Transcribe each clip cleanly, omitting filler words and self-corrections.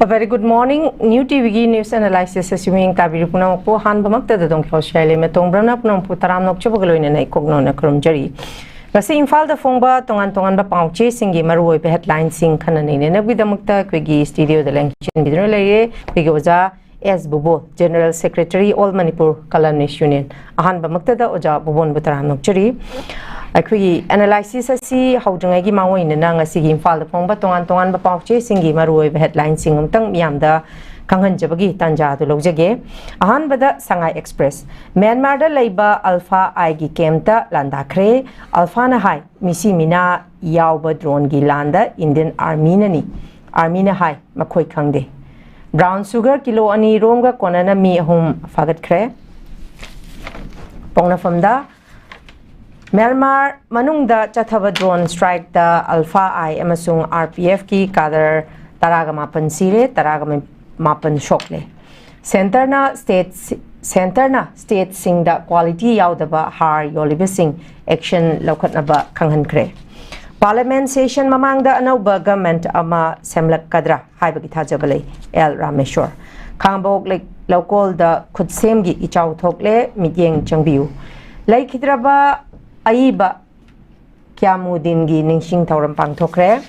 A very good morning. New TV news analysis assuming tabi punang po han bamakta da dong HIYAI metong brana punang po taram nok chobagaloy na ikogno na krumjari. Kasi infal da fongba tongan ba pangche singi maruoy pe headline sing kanane ne nagbidamakta kwegi studio da langchin bidro laye bigoza as BUBHOL General Secretary All Manipur Colonists Union ahan bamakta da oja bubon butaram nok chari. Akui analysis asi haudungai gi mawoi na nga sigi infal da phongba tongan ba pawche singi maroi headline singum tang miam da kanghan jabagi tanja du logjage ahan bada Sangai Express Myanmar da leiba Alpha I gi kemta landa khre Alpha na hai misi mina yawba drone gi landa Indian Army na hai makhoi khangde brown sugar kilo ani rom ga konana mi ahum fagat khre pongna famda Myanmar manungda chathaba drone strike da Alpha I amasung RPF ki kadar taraga mapan sire taraga mapan shokle center na state sing da quality yaudaba har yolibe sing action lokatna ba kanghan kre parliament session mamang da anauba government ama semlak kadra haibagi thajabale L Rameshwar khangbok lek local da khudsem gi ichau thokle mityeng changbiu laikhidraba Aiba Kyamudin gi ningsing tauram pangthokre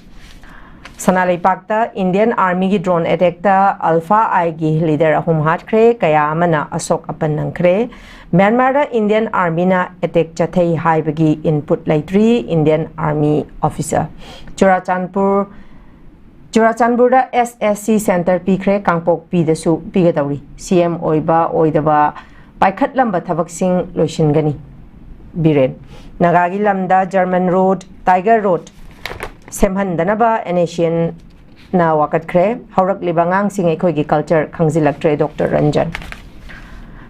sanalai pakta Indian Army gi drone attack ta Alpha I gi leader ahum hatkre kaya amana asok apan nangkre Myanmar da Indian Army na attack chathei haibagi input laitri Indian Army officer Churachandpur da SSC center pikre kangpok pi dasu pigadauri CM oiba oidaba paikhat lamba thabak sing loishingani Biren Nagagi Lamda German Road Tiger Road Semhan Danaba Asian na wakat kre Haurak Libangang Singay Koigi Culture Kangzilak Tre Dr. Ranjan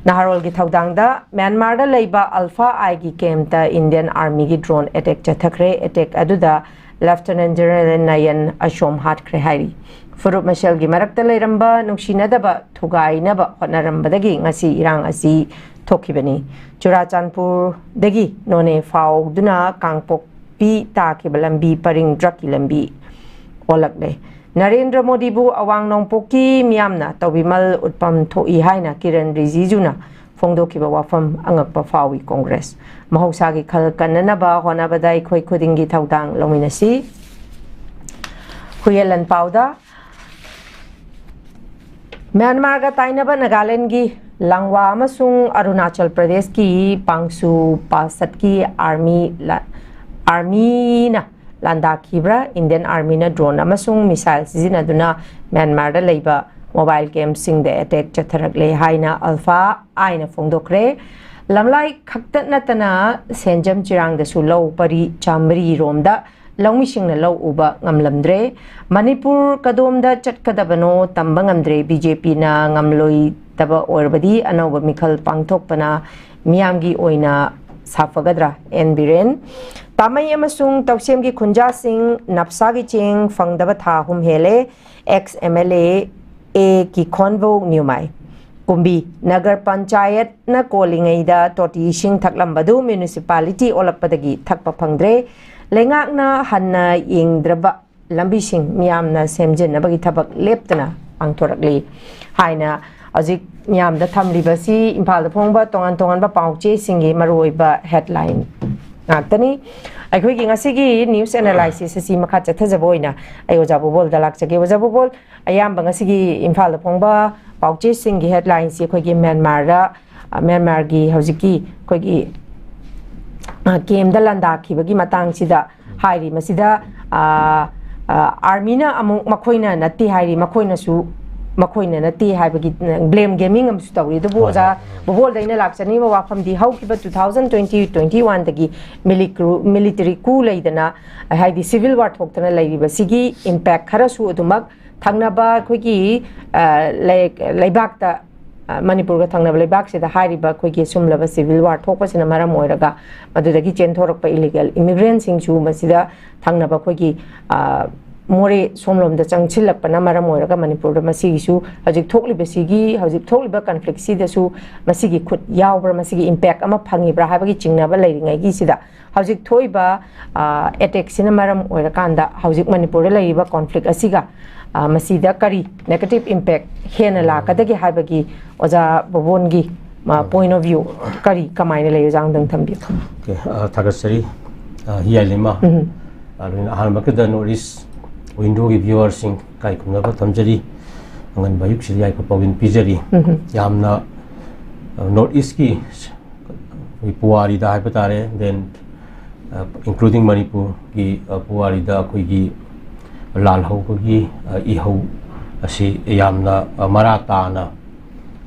Naharol gi Thaudangda Myanmar da leiba Alpha I gi kemta Indian Army gi drone attack chathakre attack aduda Lieutenant General Nayan Ashom hat kre hairi Furup Mashal gi marakta leiramba nungsinadaba thugainaba hotnarambadagi ngasi irang asi Tokibani Churachandpur degi none fau duna kangpok pi ta kibalambi paring draki lambi olakle Narendra Modi bu awang nongpoki miyamna tawimal utpam thoi haina Kiran Rijijuna phongdokiba wafam angakpa fawi Congress mahosagi khal kananaba honabadai khoi khudingi thaudang lominasi huyelan pauda Myanmar ga tainaba Nagaland gi Langwa amasung Arunachal Pradesh ki Pangsu Pasat ki army na landa kibra Indian Army na drone amasung missile sizinaduna Myanmar da leiba mobile game sing de attack chatharakle haina Alpha I na phongdokre lamlai khaktat natana senjam chirang da su lo pari chamri romda Longmishing na low uba ngamlamdre Manipur kadomda chatkadabano tambangamdre BJP na ngamloi taba orbadi anoba mikhal pangthokpana miyamgi oina safagadra Biren tamai amasung tawsemgi khunja sing napsagi cheng fangdaba tha hum hele ex MLA A ki khonvo nyumai kumbi nagar panchayat na kolingaida toti sing thaklambadu municipality olakpadagi thakpa phangdre Lengak na hanna yingdraba lambising miyam na semjin na bagi tabak leptana ang torakli haina ajik miyam da thamlibasi impal da phongba tongan ba pawche singi maroi ba headline ngaktani akhoi gi ngasigi news analysis asi makha chathajaboina ayoja BUBHOL da lakchage oja BUBHOL ayam ba ngasigi impal da phongba pawche singi headline si akhoi gi Myanmar gi hojiki khoi gi game da landa khibagi matang sida hairi masida army na amuk makhoina nati hairi makhoina nati haibagi blame gaming am su tawri do boja BUBHOL daina lakchani wa wafam di haukiba 2020-21 dagi military coup leidana haidi civil war thoktana leiba sigi impact khara su adumak thangnaba khoigi leibakta Manipur ga thangnaba leibak se da hairiba khoigi sumlaba civil war thokpasina maram oiraga madudagi chenthorokpa illegal immigrant sing chu masida thangnaba khoigi more somlom the changchilak panamara moiraga manipur da masigisu hajik thokli besigi hajik thokli ba conflict si desu masigi khut yawbra masigi impact ama phangi bra habagi chingna ba leiringai gi sida hajik thoi ba attack sina maram oira kanda hajik manipur da leiba conflict asiga masida kari negative impact hena la kadagi habagi oja bobongi ma point of view kari kamaina lei jang dang thambi okay thagasari HIYAI LEIMA ahanmakada notice window ki viewers sing kai kumna ba tamjari angan bayuk siyai ko pawin pijari yamna north east ki puwari da batare then including manipur ki puwari da koi ki lal ho ko ki I ho asi yamna marata na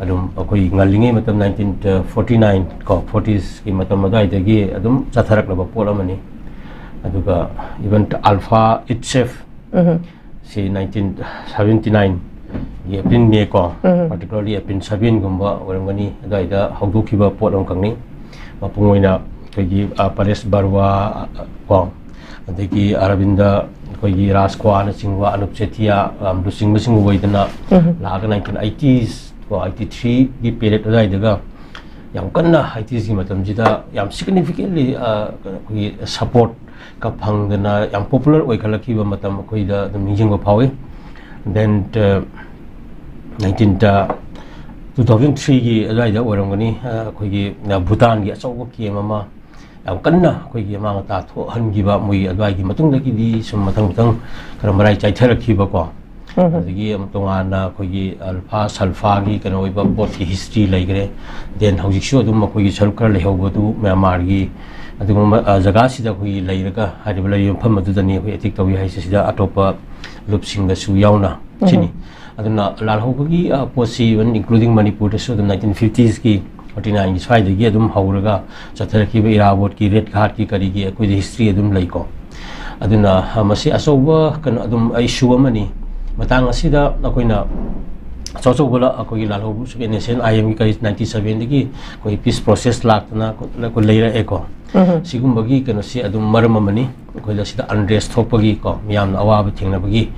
adum koi ngalinge matam 1949 ko 40s ki matam madai dagi adum chatharak laba polamani aduga even alpha itself si 1979 ye pin ne ko particularly pin 7 gumba orangani daida haudukiba polam kangni mapungoina kogi pares barwa ko adegi arabinda kogi raskwa na singwa anup chetia lusing masing woidana la 1980s ko 83 gi period daida yang kanna 80s gi matam jida yam significantly kogi support ka phangdana yang popular oi khalaki ba matam koi da minging ba phawi then 2003 gi adai da orangani koi gi Bhutan gi achaw ki mama yang kanna koi gi ma ta tho han gi ba moi adai gi matung da ki di sum matang karamarai chai theraki ba ko adagi amtongana koi gi alpha sulfa gi kana oi ba bot ki history laigre then hojik shu adum koi gi sarkar le hobodu Myanmar gi aduguma jaga sida koi lairaga haribala yom pham adudani koi etik tawi hai sida atopa lupsinga su yauna chini aduna lal hobagi posi even including manipur so the 1950s ki 49 gi swai gi adum hauraga chatharaki ba irabot ki red ghat ki kari gi koi history adum laiko aduna masi asoba kan adum issue amani matang asida akoina so bola akoi lal hobu su nation IM ki 97 gi koi peace process laktana ko leira eko sigum bagi kano si adum maram mani koi la sida unrest thopagi ko miyam awaba thingna bagi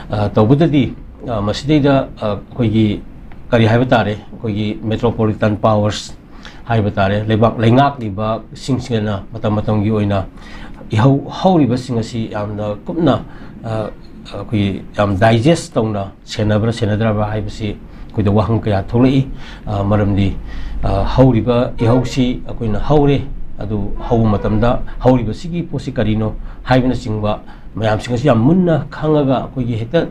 tawbudadi masidida koi gi kari haibatare koi gi metropolitan powers haibatare lebak lengak liba singsingna matam gi oina ihau hauri basingasi yamna kumna koi yam digest tawna senadra ba haibasi koi da wahang kaya tholei maramdi hauriba ihausi akoina haure adu hau matamda hauriba sigi posi karino haibna singba mayam singasi yam munna khangaga koi gi heta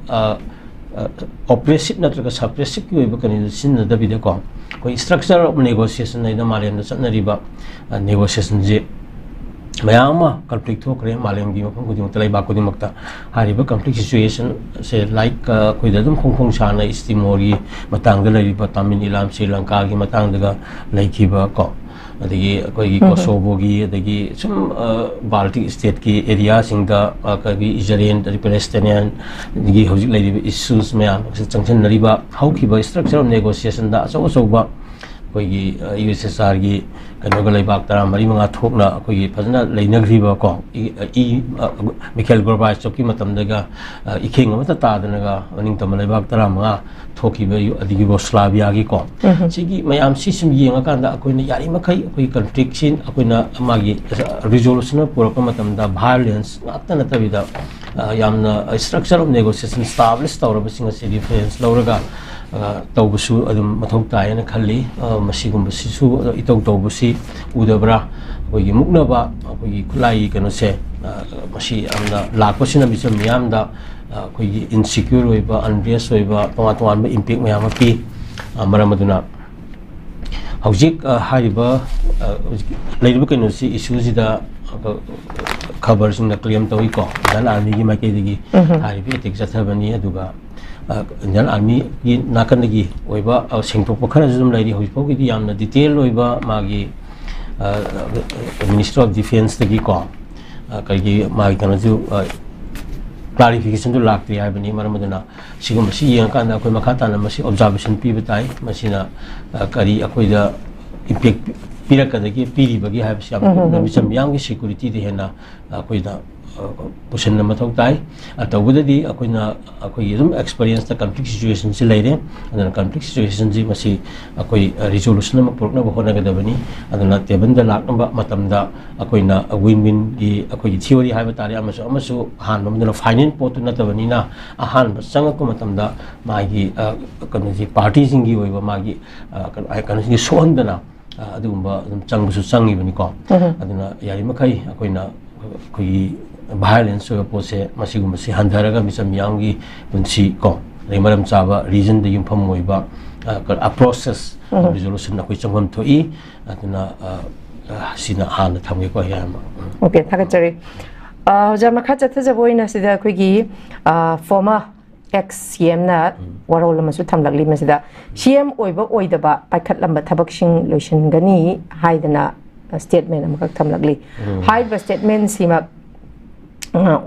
oppressive natraga suppressive ki oiba kanina sinna dabide ko koi structure of negotiation na malem na chanariba negotiation je mayama conflict thokre malem gi mapam guding talai ba koding makta hariba conflict situation se like koi dadum khongkhong sana istimori matang da lariba Tamil Ilam Sri Lanka gi matang daga laikhiba ko adagi koi Kosovo gi adagi some Baltic state ki area singda kagi Israel Palestinian gi hojik lariba issues mayam changchen nariba haukiba structure of negotiation da so ba koi USSR gi kanoga leibak tara mari manga thokna koi phajna leinagriba ko Mikhail Gorbachev ki matam daga ikheng amata ta danaga aning tam leibak tara manga thokiba adigi Yugoslavia gi ko sigi mayam system yenga kanda koina yari makai koi conflict sin akoina amagi resolution puraka matam da violence ngakta natabida yamna structure of negotiation established tawraba singa difference lawraga tawbusu adum mathau taina khalli masigum basisu itau tawbusi udabra koi muknaba koi khulai kano se masi amna lakosina bisam yamda koi insecure oiba unrest oiba tongan ba impact mayam pi maramaduna hojik haiba leiba kano si issue sida khabar singna claim tawi ko dan army gi makai digi haibi tek jathabani aduga Indian Army ki nakan lagi oiba sengtok pakhara zum lairi hoipo ki yamna detail oiba magi Minister of Defense lagi ko kai magi kana ju clarification to lakti ai bani maramaduna sigum si yang kan akoi makata na masi observation pi betai masina kari akoi da impact pirakadagi piri bagi habis yang na bisam yang security de hena akoi da pusin na matau tai atau di aku itu experience ta conflict situation si lain dan conflict situation si masih aku resolution na mapuruk na bahona kada bani adana teben da lak na matam da aku na win-win di aku theory hai batari amasu han mamdana finance pot na tabani na han sang aku matam da magi kan si party singi oi ba magi kan si sohon dana adumba changbusu changi bani ko adana yari makai aku na kui violence or pose masigu masi handaraga misam yangi punsi ko maram chaba reason de yumpham moiba a process of resolution na kui changam thoi atuna sina han thamge ko yama okay thagachari jama khacha thajaboina sida kui gi former ex CM na warol masu thamlakli masida CM oiba oidaba paikhat lamba thabak sing lotion gani haidana statement amakak thamlakli haiba statement sima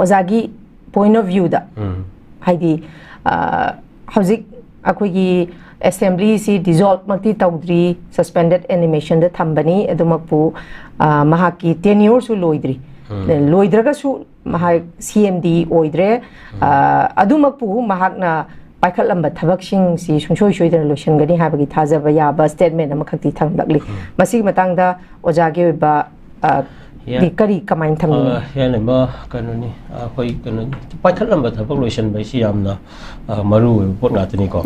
ozagi point of view da haidi hauzik akoigi assembly si dissolve makti tawdri suspended animation da thambani adumakpu mahaki tenure su loidri loidraga su mahak CMD oidre adumakpu mahakna paikhatlamba thabaksing si sungsoi soidana lotion gani habagi thajaba yaba statement amakhakti thamlakli masig matangda ojage ba di kari kamain thamni ya lema kanuni koi kanuni paikhatlamba thabak lotion bai si yamna maru pot ngatani ko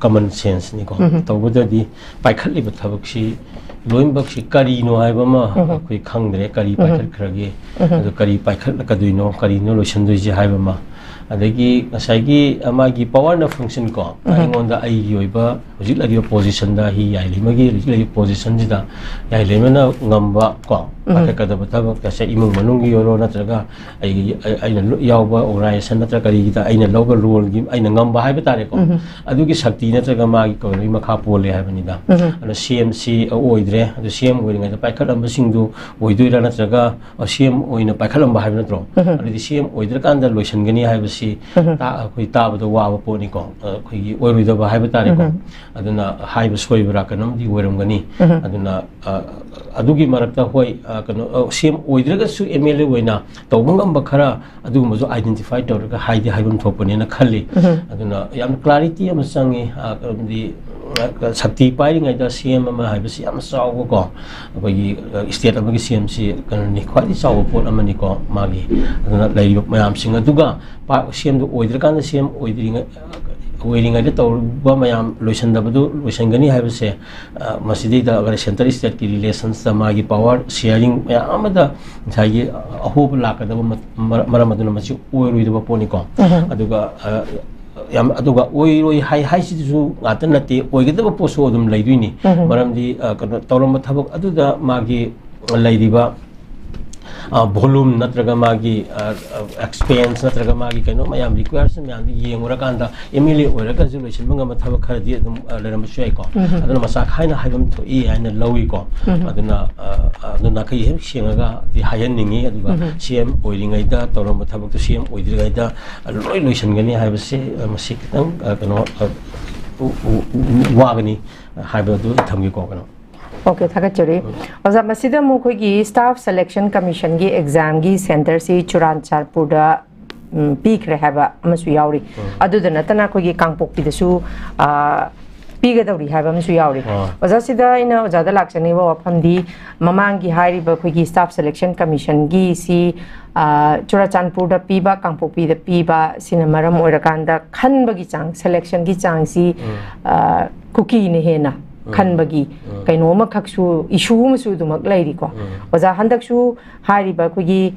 common sense ni ko tawbuda di paikhatli ba thabak si loimbak si kari no haiba ma koi khangdre kari paikhat khrage adu kari paikhat lakaduino kari no lotion doi ji haiba ma adagi asagi amagi power na function ko ingonda ai yoiba hojik lagi position da hi yai limagi lagi position jida yai lemena ngamba ko akaka da bataba ka se imung manungi yoro natraga aina yawba organization natraga ri da aina local role gi aina ngamba haiba tare ko adugi shakti natraga magi ko ri makha pole haibani da ana CMC oidre adu CM oiringa da paikhalam singdu oidoira natraga CM oina paikhalam ba haibna tro adu CM oidre kanda lotion gani haiba ta koi tabado wa poni ko koi oirida ba haiba tare ko aduna haiba soibra kanam di oiram gani aduna adugi marakta hoi kano CM oidraga su MLA oina tawbangam bakhara adu majo identify tawraga haidi haibam thopani na khalli aduna yam clarity am sangi di sakti pai ngai da CM ama haibasi am saw ko bagi state amagi CM si kan ni khwali saw pot amani ko magi aduna lai mayam sing aduga CM do oidra kan CM oidringa oiringa de tawba mayam lotion da badu lotion gani haibase masidi da agar center state ki relations da magi power sharing amada thai ahob lakada maramaduna machi oirui da poni ko aduga yam aduga oiroi hai sidu ngata nate oigedaba poso dum laiduini maramdi tawramba thabak aduda magi laidiba volume natraga magi expense natraga magi kaino mayam requires mayam di yengura kanda MLA oiraga resolution manga mathabak khardi adum leram shai ko aduna masa khaina haibam tho e aina lawi ko aduna kai hem singaga di hayan ningi aduga CM oiringai da tawram mathabak to CM oidirgai da loi lotion gani haibase masi kitang kano wagani haibadu thamgi ko kano okay thagachari oza masida mu khoi gi staff selection commission gi exam gi center si Churanchapur da peak rehaba amasu yauri adu da natana khoi gi kangpok pi da su piga dawri haba amasu yauri oza sida ina oza da lakchani wa phamdi mamang gi hairi ba khoi gi staff selection commission gi si Churanchapur da piba kangpok pi da piba sinamaram oirakanda khanba gi chang selection gi chang si cookie ne hena khanbagi kainoma khaksu issue masu dumak lairi ko oza handaksu hariba khogi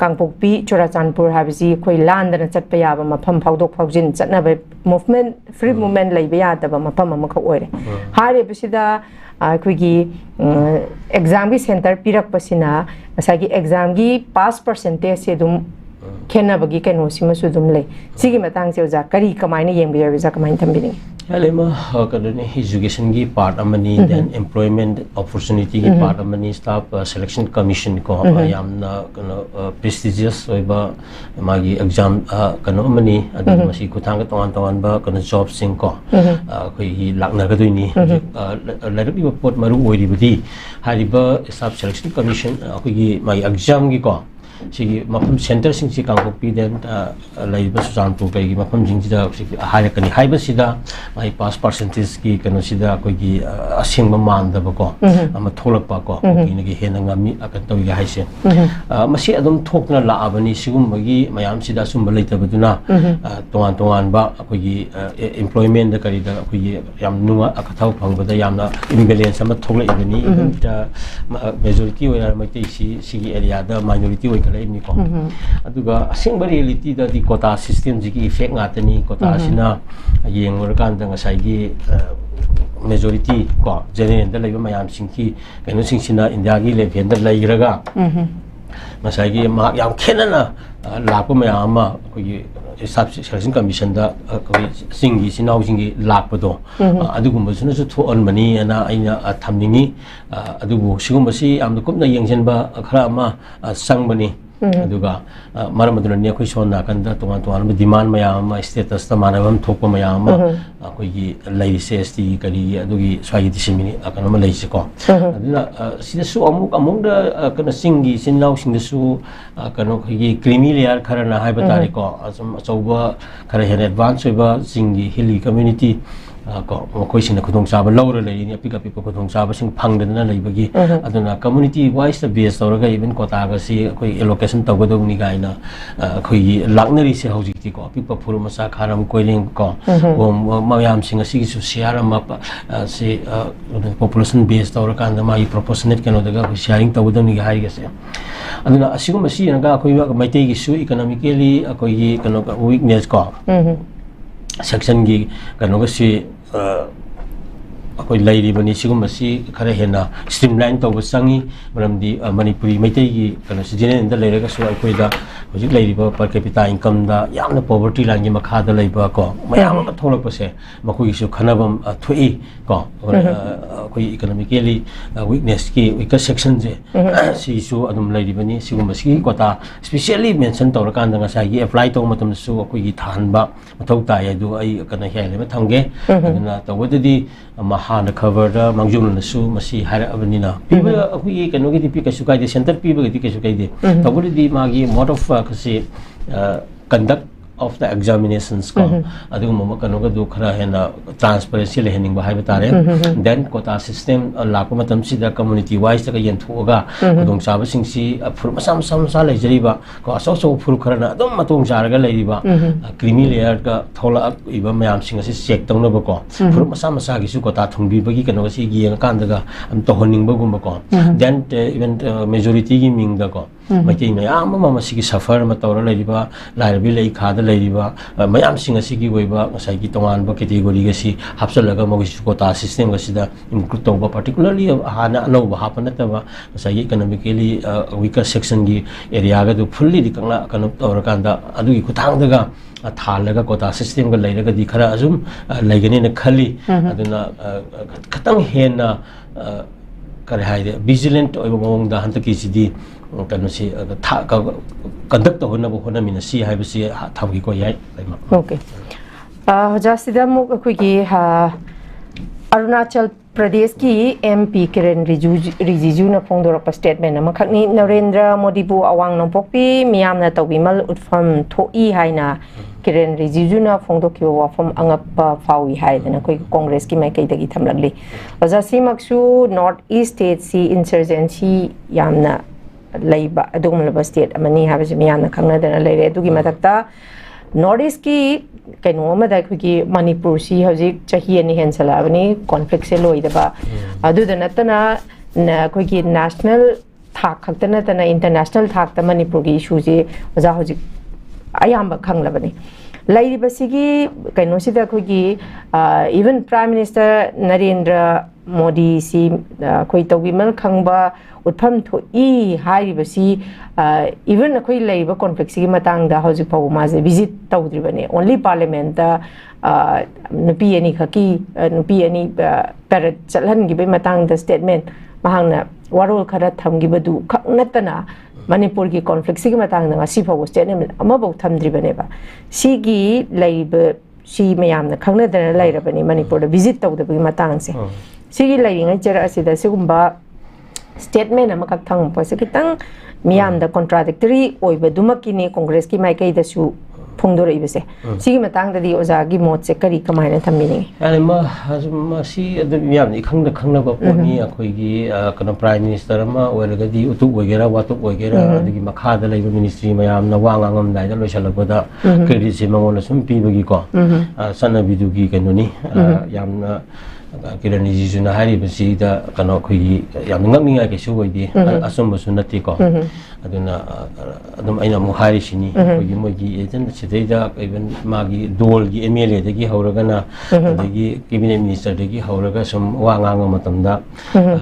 kangpokpi Churanchapur habisi khoi landana chatpa yaba mafam phawdok phawjin chatna movement free movement laiba yadaba mafam amakha oire hari bisida khogi exam gi center pirak pasina asagi exam gi pass percentage se dum khenna bagi kaino simasu dum lei sigi matang se oza kari kamaina yengbi yabiza kamain thambini LEIMA education ki part amani then employment opportunity ki part amani staff selection commission ko yamna prestigious oiba magi exam kano amani adu masi kuthang ka tongan ba kano job sing ko koi lakna ka doini larabi pot maru oiri budi hariba staff selection commission ko gi magi exam gi ko sigi mafam center sing si kangkokpi den lai ba sujanpur kai gi mafam jing sida haya kani haiba sida mai pass percentage ki kano sida koi gi asing ma man da ba ko ama tholak pa ko ki ne gi hena ngami akan taw gi haise masi adum thokna la abani sigum bagi mayam sida sum balai ta baduna tongan tongan ba koi gi employment da kari da koi gi yam nunga akathau phang ba da yamna imbalance ama thoklai ibani ta majority wa mai te si area da minority wa kala ni ko aduga asing ba reality da di quota system ji ki effect ngatani quota sina yeng ur kan da ngasai gi majority ko general da laiba mayam sing ki kaino sing sina india gi level da lairaga ngasai gi ma yam khenana lakpa mayam ma ko gi selection commission da singi sinau singi lakpa do adugum basuna su thu on mani ana aina thamningi adubu sigum basi amda kumna yengjen ba khara ma sang bani aduga maram aduna ne khoi son na kan da tongan tongan demand mayam ma status ta manabam thokpa mayam ma koi gi lai CST kali adugi swai disimini akan ma lai se ko aduna sida su amuk da kana singi sinau sing da su kana koi gi creamy layer khara na hai batari ko asum achauba khara hen advance ba singi hilly community ko koi sina khudong chaba lawra lai ni apika pipa khudong chaba sing phangdana lai bagi aduna community wise the base tawraga even kota ga si koi allocation tawgadong ni gaina koi laknari se hojik ti ko pipa phuru masa kharam koiling ko mayam sing asi su share ma se population base tawra kan ma I proportionate kano daga sharing tawgadong ni ga se aduna asigum asi nga koi maitei gi su economically koi kano weakness ko section gi kano ga si akoi lairi bani sigum basi khara hena streamline to sangi maramdi manipuri maitai gi kana sijene inda leira ga su akoi da hojik lairi ba per capita income da yamna poverty line gi makha da leiba ko mayam ma tholak pase makoi su khanabam thui ko akoi economically weakness ki weaker section je si su adum lairi bani sigum basi kota specially mention to rakan da ngasai gi apply to matam su akoi gi than ba mathau ta ya du ai kana hya le ma thamge aduna tawadi mahana cover da mangjum na su masi hara abanina piba akui kanu gi tipi kasu kai de center piba gi kasu kai de tawuri di magi mode of kasi conduct of the examinations ko adu mama kanu ga du khara hena transparency le hening ba hai batare then quota system lakpa matam si da community wise ta yen thuga kudong chaba sing si phur masam sam lai jari ba ko aso so phur khara na adum matong jaraga lai ba creamy layer ka thola iba mayam sing si check tawna ba ko phur masam sa gi su quota thungbi ba gi kanu ga si gi yang kan daga am to honing ba gum ba ko then even majority gi ming da ko mai mayam ma si gi suffer ma tawra lai ba lai bi lai khada laiba mayam sing asi gi waiba ngasai gi tongan ba category ga si hapsalaga mo gi quota system ga sida include to ba particularly hana no ba hapana ta ba ngasai economically weaker section gi area ga du fully di kangla kanu tawra kanda adu gi kuthang daga thalaga quota system ga lairaga di khara azum laigani na khali aduna khatang hena kare haide vigilant oiba mong da hanta ki sidi kanu si conduct to hona bo hona mina si hai basi thawgi ko yai laima okay jasida mu koi gi Arunachal Pradesh ki MP Kiren Rijiju na phongdora pa statement ma khakni Narendra Modi bu awang no pokpi miyam na tawimal utfam thoi haina Kiren Rijiju na phongdo ki wa from angap fawi hai na koi Congress ki mai kai dagi thamlagli ajasi maksu North East State si Insurgency yamna laiba adugumlaba state amani habasi miyamna khangnadana leire adugi mathakta North East ki kaino amada khigi manipur si hojik chahi ani hensala abani conflict se loidaba aduda natana khigi national thak khaktana tana international thak ta manipur gi issue ji oja hojik ayamba khanglabani lairibasigi kaino sida khigi even Prime Minister Narendra Modi si khoi tawimal khangba utpham tho I hairibasi even khoi laiba conflict si matang da hojik phaw ma je visit tawdribane only parliament da nupi ani khaki nupi ani parrot chalhan gi be matang da statement mahangna warol khara thamgi badu khaknatana manipur gi conflict si matang da ngasi phaw statement ama bau thamdribane ba si gi laiba si mayam na khangnadana lairabani manipur da visit tawdabagi matang se sigi lairinga jara asida sigumba statement amakak thang po se kitang miyam da contradictory oibadumaki congress ki mai kai da su phongdor ibese sigi matang da di oza gi mot se kari kamaina thamini ani ma si adu miyam ni khangna ba poni akhoi gi kana prime minister ma oiraga di utu oigera watu oigera adigi makha da leiba ministry mayam na wanga ngam dai da loisalakpada credit se mangona sum pi bagi ko sana bidu gi kanoni yamna kirani ji juna hari basi da kana khoi yam ngakninga ke su oidi asum bu sunati ko aduna adum aina mu hari sini khoi mo gi agent chidai even magi dol gi MLA dagi hauragana dagi cabinet minister dagi hauraga sum wanga ngam matamda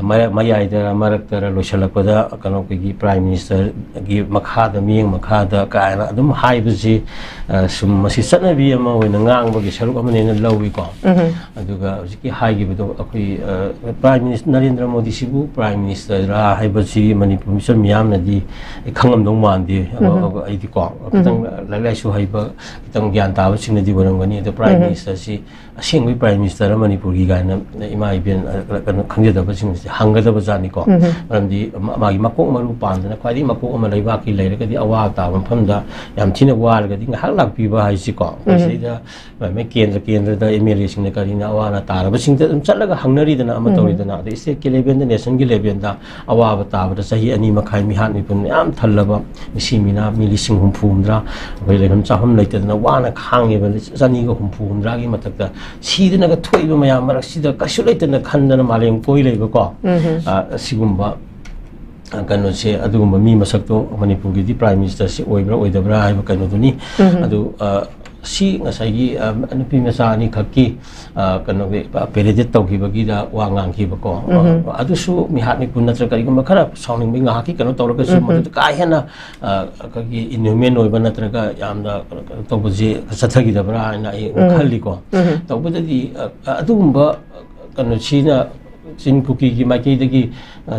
mayai da marakta loisalakpada kana khoi gi prime minister gi makha da miyeng makha da kaina adum hai basi sum masi sanabi ama wena ngang bagi saruk amane na lawi ko aduga ki hai Prime Minister Narendra Modi sibu Prime Minister ra haibasi Manipur mission miyam na di khangam dong man di ai di ko kitang lai su haiba kitang gyan ta ba sing na di warang gani the Prime Minister si asing wi Prime Minister Manipur gi ga na ima ibian khangja da ba sing hangga da ba jani ko ram di magi makok maru pan na khwai di makok ama leiba ki leira ka di awa ta pham da yam thina war ga di ngahak lak pi ba hai si ko sai da mai kendra da MLA sing na ka ri na awa na ta ba sing चलगा हंगनरी दना अम तौरीदना the state के level the nation के level दा अवाब ताबद सही अनि मखाई मिहान मिपुन याम थल्लबा मिसी मिना मिली सिंह हुमफुमद्रा बै लेनम चाहम लेतदना वाना खांगेबा जनी गो हुमफुमद्रा गी मतकदा सीदना ग थोइबा मया मरक सिदा कसु लेतना खंदना मालेम कोइ लेबा को सिगुम्बा कनो से अदुगुम्बा मी मसक्तो मणिपुर गी प्राइम मिनिस्टर से ओइब्रा ओइदब्रा हाइबा कनो दुनी अदु si ngasai nupi masa ni khaki kano be peredit tau ki bagi da wangang ki bako adu su mi hat ni kun natra kari gum khara sounding bi nga ki kano tawra ka su mo ka hena ka ki inhuman oi ban natra ka yam da to buji sathagi da bra na ai khalli ko to bu di adu gumba kano china sin kuki ki maki de ki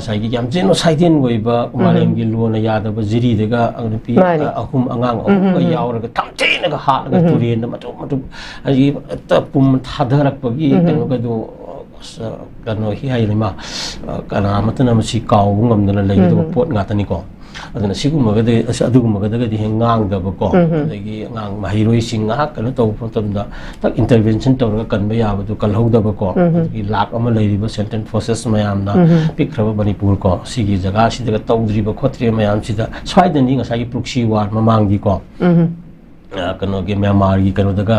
sai ki yam jeno saiden goi ba malem gi lo na ya da ba jiri de ga ang pi ahum angang ka yaw ga tam chen ga ha ga turien na matu ai ta pum thadarak ba gi kano ga do kano hi hai lima kana matana ma si kaw ngam na lai do pot nga tani ko aduna siguma ga de aduguma ga de hengang da ba ko dagi ngang mahiroi sing nga kano to problem da tak intervention to ga kan ba ya ba du kal hau da ba ko gi lak ama lai ri ba sentence forces mayam na pikraba Manipur ko sigi jaga si da tawdri ba khotri mayam si da swai da ni nga sa gi proxy war mamang gi ko kano ge Myanmar gi kano daga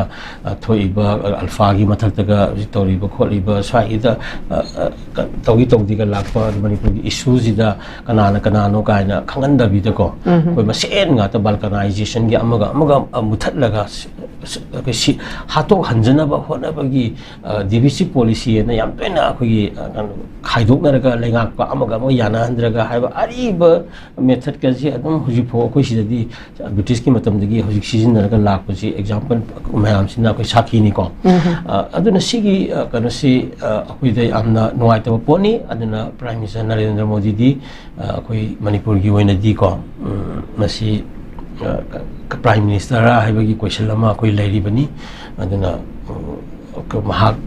thoiba alpha gi mathak daga tori ba kholi ba swai da tawdi ga lakpa Manipur gi issue ji da kana no kaina khangan da bi da ko koi ma sen nga ta balkanization gi amaga muthat laga si hatok hanjana ba hona ba gi divisive policy na yam pena khoi gi khaidok na ga lengak ka amaga mo yana handraga haiba ari ba method ka ji adum huji pho khoi si di British ki matam dagi huji season ka lak pusi example mayam sina ko sakhi ni ko aduna sigi kana si akoi dai amna nuai ta poni aduna Prime Minister Narendra Modi di akoi Manipur gi oina di ko masi Prime Minister ra haibagi question lama akoi lairi bani aduna mahak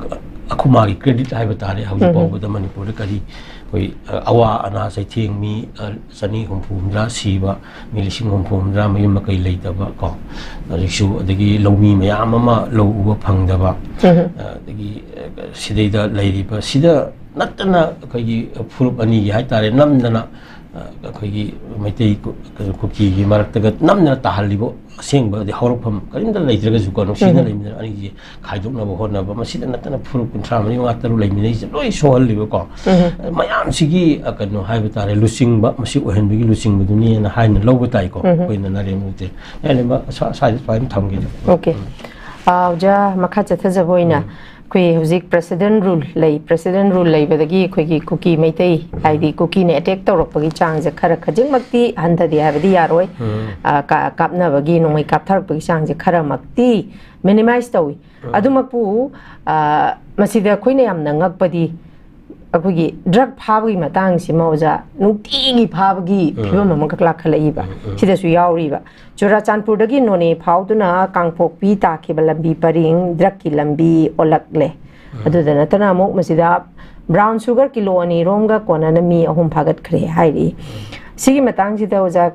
akuma gi credit haiba tare hauji paw da Manipur da kari koi awa ana sai thing mi sani humpumdra siba mi lising humpumdra mayum makai leitaba ko rikshu adagi lomi mayam ama lo uba phangdaba adagi sidai da leiriba sida natna kai furup ani gi haitare namdana kai maitei kuki gi maraktaga namna tahalibo sengba de horofam karinda leitraga su kono sina leimina ani ji khaiduk na bo hona ba masida natana furup kuntra mani wa taru leimina ji loi sohal libo ko mayam sigi akano haiba tare lusing ba masi ohen bigi lusing buduni na haina lobo tai ko koina na remute ele ma sa fine thamgi okay ja makha chatha jaboina koi huzik president rule lei badagi koi gi cookie meitei aidi cookie ne attack torok pagi chang je khara khajing makti handa di habdi yaroi ka kapna bagi nongai kapthar pagi chang je khara makti minimize tawi adumakpu masida koi ne yamna ngakpadi akui drug phabagi matang si mauja nutigi phabagi phibam amaka lakhalai ba sida su yauri ba Churachandpur dagi none phauduna kangpok pi ta ke lambi paring drug ki lambi olakle adu da natana mok masida brown sugar kilo ani romga kona na mi ahum phagat khre hairi sigi matang jida oja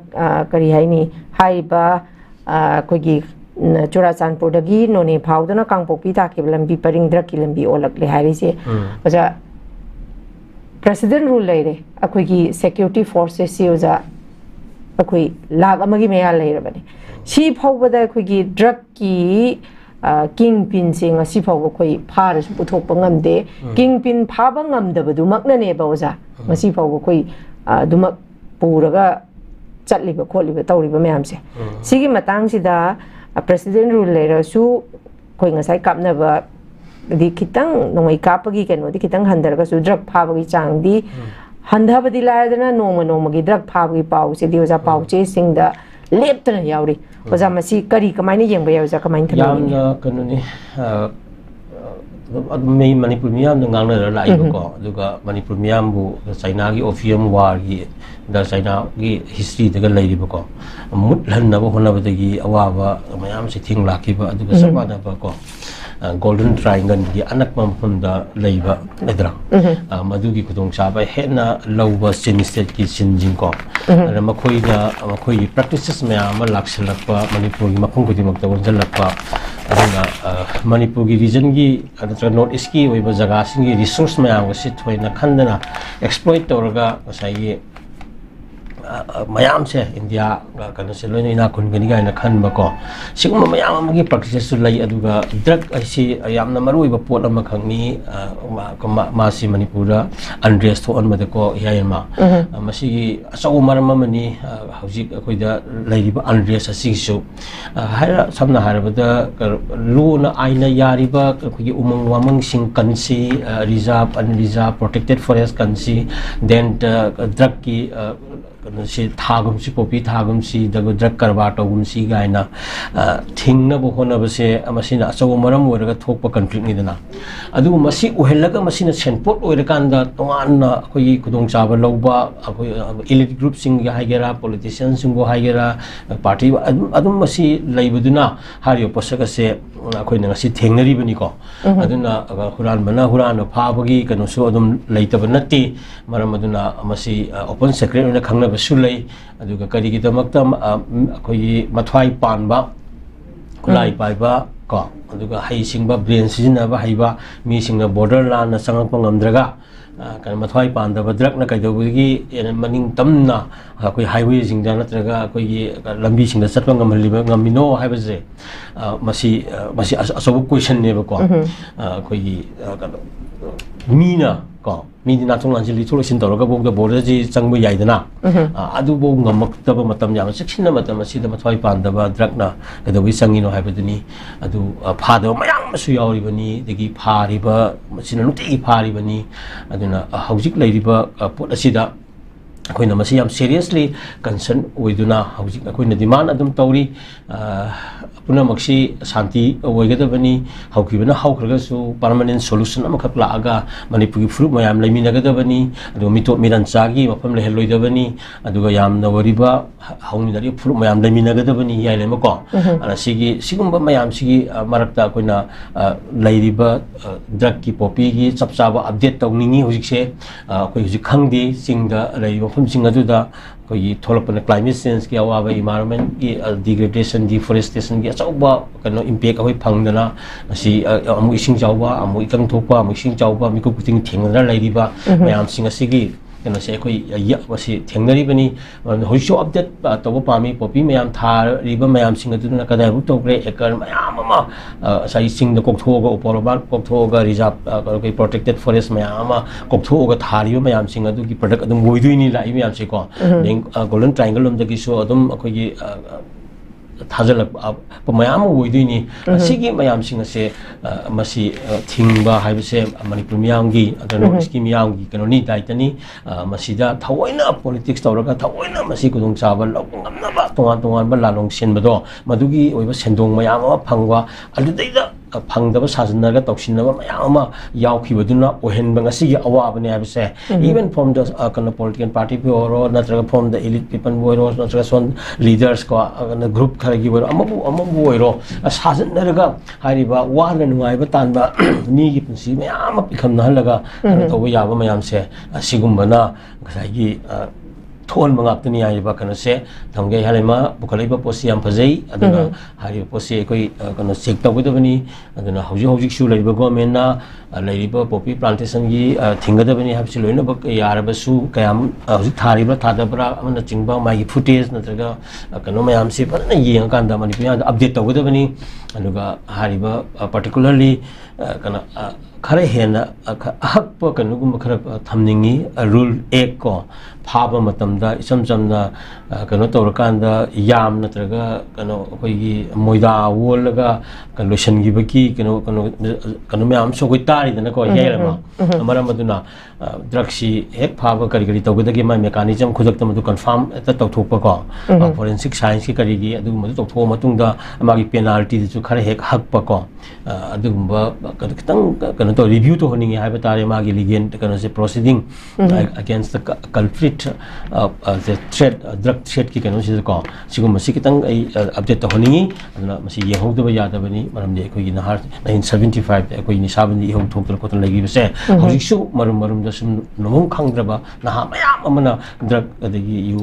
kari haini haiba kogi Churachandpur dagi noni phaudana kangpokpi ta ke lambi paringdra ki lambi olak le hairi se oja president rule leire akoi ki security forces si oja akoi lag amagi meya leire bani si phawbada akoi ki drug ki kingpin sing asi phawba khoi pharas puthok pangamde kingpin phaba ngamdabadu makna ne ba oja masi phawba khoi dumak puraga chatliba kholiba tawriba mayam se sigi matang sida president rule leire su khoi ngasai kapna ba di kitang nongai kapagi keno di kitang handarga su drug phabagi changdi handhabadi laadana noma gi drug phabagi pau se di oja pau che singda leptana yauri oja masi kari kamaini yengba yaja kamain thana yamna kanuni me manipur miyam na ngangna la ibo ko duga manipur miyam bu China gi opium war gi da China gi history daga lai ribo ko mut lan na bo hona ba gi awa mayam si thing la ki ba duga sabana ba ko golden triangle gi anak mam hunda leiba edra madugi kudong chaba hena lawba sinistet ki sinjing ko ana makhoi practices me ama laksalakpa manipur gi makhung kudi makta wonjalakpa aduna manipur gi region gi adra north east ki oiba jaga sing gi resource me am sit hoina khandana exploit torga sai mayam se India kana se loina ina kun gani gaina khan ba ko siguma mayam amagi practices su lai aduga drug asi yamna marui ba pot ama khangni ma si manipura undress tho on made ko yaima masi asaw marama mani hauji koida lairi ba undress asi su haira samna harabada luna aina yari ba kogi umang wamang sing kansi reserve unreserve protected forest kansi then drug ki si thagum si popi thagum si dago drug karba togum si gaina thingna bo hona base amasina asaw maram waraga thokpa conflict ni dana adu masi uhelaga masina senpot oirakanda tonganna khoi kudong chaba lawba khoi elite group sing ga haigera politicians sing go haigera party adum masi laibuduna hario posaka se khoi na ngasi thengnari bani ko aduna huran bana huran phabagi kanu so adum leitaba natti maram aduna masi open secret na khangna basulai aduga kari gi damakta khoi mathwai panba kulai paiba ko aduga hai singba brain sijina ba haiba mi singna border land na sangak pangamdraga kan mathwai panda drug na kaidogi maning tamna khoi highway jingda natraga khoi lambi singda chatpa ngamliba ngamino haibaje masi asobu question ne ba ko khoi mina ko midi na thong lanjili tholo sin toroga bog da border ji changbu yaidana adu bo ngamak taba matam yam section na matam asida mathwai panda ba drug na kadawi sangino haibaduni adu phada mayam su yauri bani degi phari ba masina nuti phari bani aduna haujik leiriba pot asida akoina masi yam seriously concern oiduna haujik akoina demand adum tauri puna maksi santi oigadabani haukibana haukraga su permanent solution amakak laaga manipur fruit mayam laiminagadabani adu mitop miran chagi mafam leheloidabani aduga yamna wariba hauni dari fruit mayam laiminagadabani yai lema ko ana sigumba mayam sigi marakta akoina lairiba drug ki popi gi chapchaba update tawningi hujikse akoi hujik khangdi singda laiba mafam sing aduda koi tholapana climate change ki awa environment ki degradation deforestation ki achauba kano impact ahoi phangdana asi amu ising chauba amu ikang thokpa amu ising chauba miku kuting thengna lairiba mayam sing asigi kano se koi ya wasi thengnari bani hoisho update toba pami popi mayam thar riba mayam sing aduna kadai bu tokre ekar mayam ama sai sing da kokthoga uporoba kokthoga reserve koi protected forest mayam ama kokthoga thariba mayam sing adu ki product adum woiduini lai mayam se ko golden triangle lom dagi so adum akoi gi thajal mayam woiduini sigi mayam sing ase masi thingba haibse manipur miyam gi adano ski miyam gi kanoni daitani masida thawaina politics tawraga thawaina masi kudong chaba longamna ba tongan ba lalong sen bado madugi oiba sendong mayam ama phangwa adudaida ꯐꯪꯗꯕ ꯁꯥꯖꯤꯟꯅꯔꯒ ꯇꯧꯁꯤꯟꯅꯕ ꯃꯌꯥꯝ ꯑꯃ ꯌꯥꯎꯈꯤꯕꯗꯨꯅ ꯑꯣꯏꯍꯟꯕ ꯉꯁꯤꯒꯤ ꯑꯋꯥꯕꯅꯤ ꯍꯥꯏꯕꯁꯦ even from ꯗ ꯀꯩꯅꯣ political ꯄꯥꯔꯇꯤꯕꯨ ꯑꯣꯏꯔꯣ ꯅꯠꯇ꯭ꯔꯒ ꯐ꯭ꯔꯣꯝ ꯗ ꯏꯂꯤꯠ ꯄꯤꯄꯜꯕꯨ ꯑꯣꯏꯔꯣ ꯅꯠꯇ꯭ꯔꯒ ꯁꯣꯟ ꯂꯤꯗꯔꯁ ꯀꯣ ꯒ꯭ꯔꯨꯞ ꯈꯔꯒꯤ ꯑꯣꯏꯔꯣ ꯑꯃꯕꯨ ꯑꯣꯏꯔꯣ ꯁꯥꯖꯤꯟꯅꯔꯒ ꯍꯥꯏꯔꯤꯕ ꯋꯥꯅ ꯅꯨꯡꯉꯥꯏꯕ ꯇꯥꯟꯕ ꯃꯤꯒꯤ ꯄꯨꯟꯁꯤ ꯃꯌꯥꯝ ꯑꯃ ꯄꯤꯈꯝꯅꯍꯜꯂꯒ ꯇꯧꯕ ꯌꯥꯕ ꯃꯌꯥꯝꯁꯦ ꯑꯁꯤꯒꯨꯝꯕꯅ ꯉꯁꯥꯏꯒꯤ ꯊꯣꯛꯍꯟꯕ ꯉꯥꯛꯇꯅꯤ ꯍꯥꯏꯔꯤꯕ ꯀꯩꯅꯣꯁꯦ ꯊꯝꯒꯦ ꯍꯥꯏꯔꯤꯕ ꯄꯨꯈꯠꯂꯛꯏꯕ ꯄꯣꯠꯁꯤ ꯌꯥꯝ ꯐꯖꯩ ꯑꯗꯨꯒ ꯍꯥꯏꯔꯤꯕ ꯄꯣꯠꯁꯤ ꯑꯩꯈꯣꯏ ꯀꯩꯅꯣ ꯆꯦꯛ ꯇꯧꯒꯗꯕꯅꯤ ꯑꯗꯨꯅ ꯍꯧꯖꯤꯛꯁꯨ ꯂꯩꯔꯤꯕ ꯒꯣꯔꯃꯦꯟꯅ ꯂꯩꯔꯤꯕ ꯄꯣꯄꯤ ꯄ꯭ꯂꯥꯟꯇꯦꯁꯟꯒꯤ ꯊꯤꯡꯒꯗꯕꯅꯤ ꯍꯥꯏꯕꯁꯤ ꯂꯣꯏꯅꯃꯛ ꯌꯥꯔꯕꯁꯨ ꯀꯌꯥꯝ ꯍꯧꯖꯤꯛ ꯊꯥꯔꯤꯕ꯭ꯔꯥ ꯊꯥꯗꯕ꯭ꯔꯥ ꯑꯃꯅꯆꯤꯡꯕ ꯃꯥꯒꯤ ꯐꯨꯇꯦꯖ ꯅꯠꯇ꯭ꯔꯒ ꯀꯩꯅꯣ ꯃꯌꯥꯝꯁꯤ ꯐꯖꯅ ꯌꯦꯡꯉꯀꯥꯟꯗ ꯃꯅꯤꯄꯨꯔꯗ ꯑꯞꯗꯦꯠ ꯇꯧꯒꯗꯕꯅꯤ ꯑꯗꯨꯒ ꯍꯥꯏꯔꯤꯕ ꯄꯥꯔꯇꯤꯀꯨꯂꯔꯂꯤ ꯀꯩꯅꯣ ꯈꯔ ꯍꯦꯟꯅ ꯑꯍꯛꯄ ꯀꯩꯅꯣꯒꯨꯝꯕ ꯈꯔ ꯊꯝꯅꯤꯡꯉꯤ ꯔꯨꯜ ꯑꯦꯛ ꯀꯣ ꯐꯥꯕ ꯃꯇꯝꯗ ꯏꯆꯝ ꯆꯝꯅ ꯀꯩꯅꯣ ꯇꯧꯔꯀꯥꯟꯗ ꯌꯥꯝ ꯅꯠꯇ꯭ꯔꯒ ꯀꯩꯅꯣ ꯑꯩꯈꯣꯏꯒꯤ ꯃꯣꯏꯗꯥ ꯑꯣꯜꯂꯒ ꯂꯣꯏꯁꯤꯟꯈꯤꯕꯒꯤ ꯀꯩꯅꯣ ꯃꯌꯥꯝꯁꯨ ꯑꯩꯈꯣꯏ ꯇꯥꯔꯤꯗꯅꯀꯣ ꯌꯥꯏꯔꯃ ꯃꯔꯝ ꯑꯗꯨꯅ ꯗ꯭ꯔꯒꯁꯤ ꯍꯦꯛ ꯐꯥꯕ ꯀꯔꯤ ꯇꯧꯒꯗꯒꯦ ꯃꯥꯏ ꯃꯦꯀꯥꯅꯤꯖꯝ ꯈꯨꯗꯛꯇ ꯃꯗꯨ ꯀꯟꯐꯥꯔꯝ ꯍꯦꯛꯇ ꯇꯧꯊꯣꯛꯄꯀꯣ ꯐꯣꯔꯦꯟꯁꯤꯛ ꯁꯥꯏꯟꯁꯀꯤ ꯀꯔꯤꯒꯤ ꯑꯗꯨꯒꯨꯝꯕꯗꯨ ꯇꯧꯊꯣꯛꯑ ꯃꯇꯨꯡꯗ ꯃꯥꯒꯤ ꯄꯦꯅꯥꯜꯇꯤꯗꯨꯁꯨ ꯈꯔ ꯍꯦꯛ ꯍꯛꯄꯀꯣ ꯑꯗꯨꯒꯨꯝꯕ ꯈꯤꯇꯪ ꯀꯩꯅꯣ ꯇꯧ ꯔꯤꯚ꯭ꯌू ꯇꯧꯍꯟꯅꯤꯡꯉꯦ ꯍꯥꯏꯕ ꯇꯥꯔꯦ ꯃꯥꯒꯤ ꯂꯤꯒꯦꯜ ꯀꯩꯅꯣꯁꯦ ꯄ꯭ꯔꯣꯁꯤꯗꯤꯡ ꯑꯒꯦꯟꯁ ꯗ ꯀꯜꯄ꯭ꯔꯤꯠ ꯊ꯭ꯔꯦꯠ ꯗ꯭ꯔग ꯊ꯭ꯔꯦꯠꯀꯤ ꯀꯩꯅꯣꯁꯤꯗꯀꯣ ꯁꯤꯒꯨꯝꯕꯁꯤ ꯈꯤꯇꯪ ꯑꯩ ꯑꯞꯗꯦꯠ ꯇꯧꯍꯟꯅꯤꯡꯉꯤ ꯑꯗꯨꯅ ꯃꯁꯤ ꯌꯦꯡꯍꯧꯗꯕ ꯌꯥꯗꯕꯅꯤ ꯃꯔꯝꯗꯤ ꯑꯩꯈꯣꯏꯒꯤ 1975ꯗ ꯑꯩꯈꯣꯏ ꯅꯤꯁꯥꯕꯟꯗꯤ ꯏꯍꯧ ꯊꯣꯛꯇꯅ ꯈꯣꯠꯇꯅ ꯂꯩꯈꯤꯕꯁꯦ ꯍꯧꯖꯤꯛꯁꯨ ꯃꯔꯨꯝꯗ ꯁꯨꯝ ꯅꯣꯡꯃꯝ ꯈꯪꯗ꯭ꯔꯕ ꯅꯍꯥ ꯃꯌꯥम ꯑꯃꯅ ꯗ꯭ꯔग ꯑꯗꯒꯤ ꯌꯨ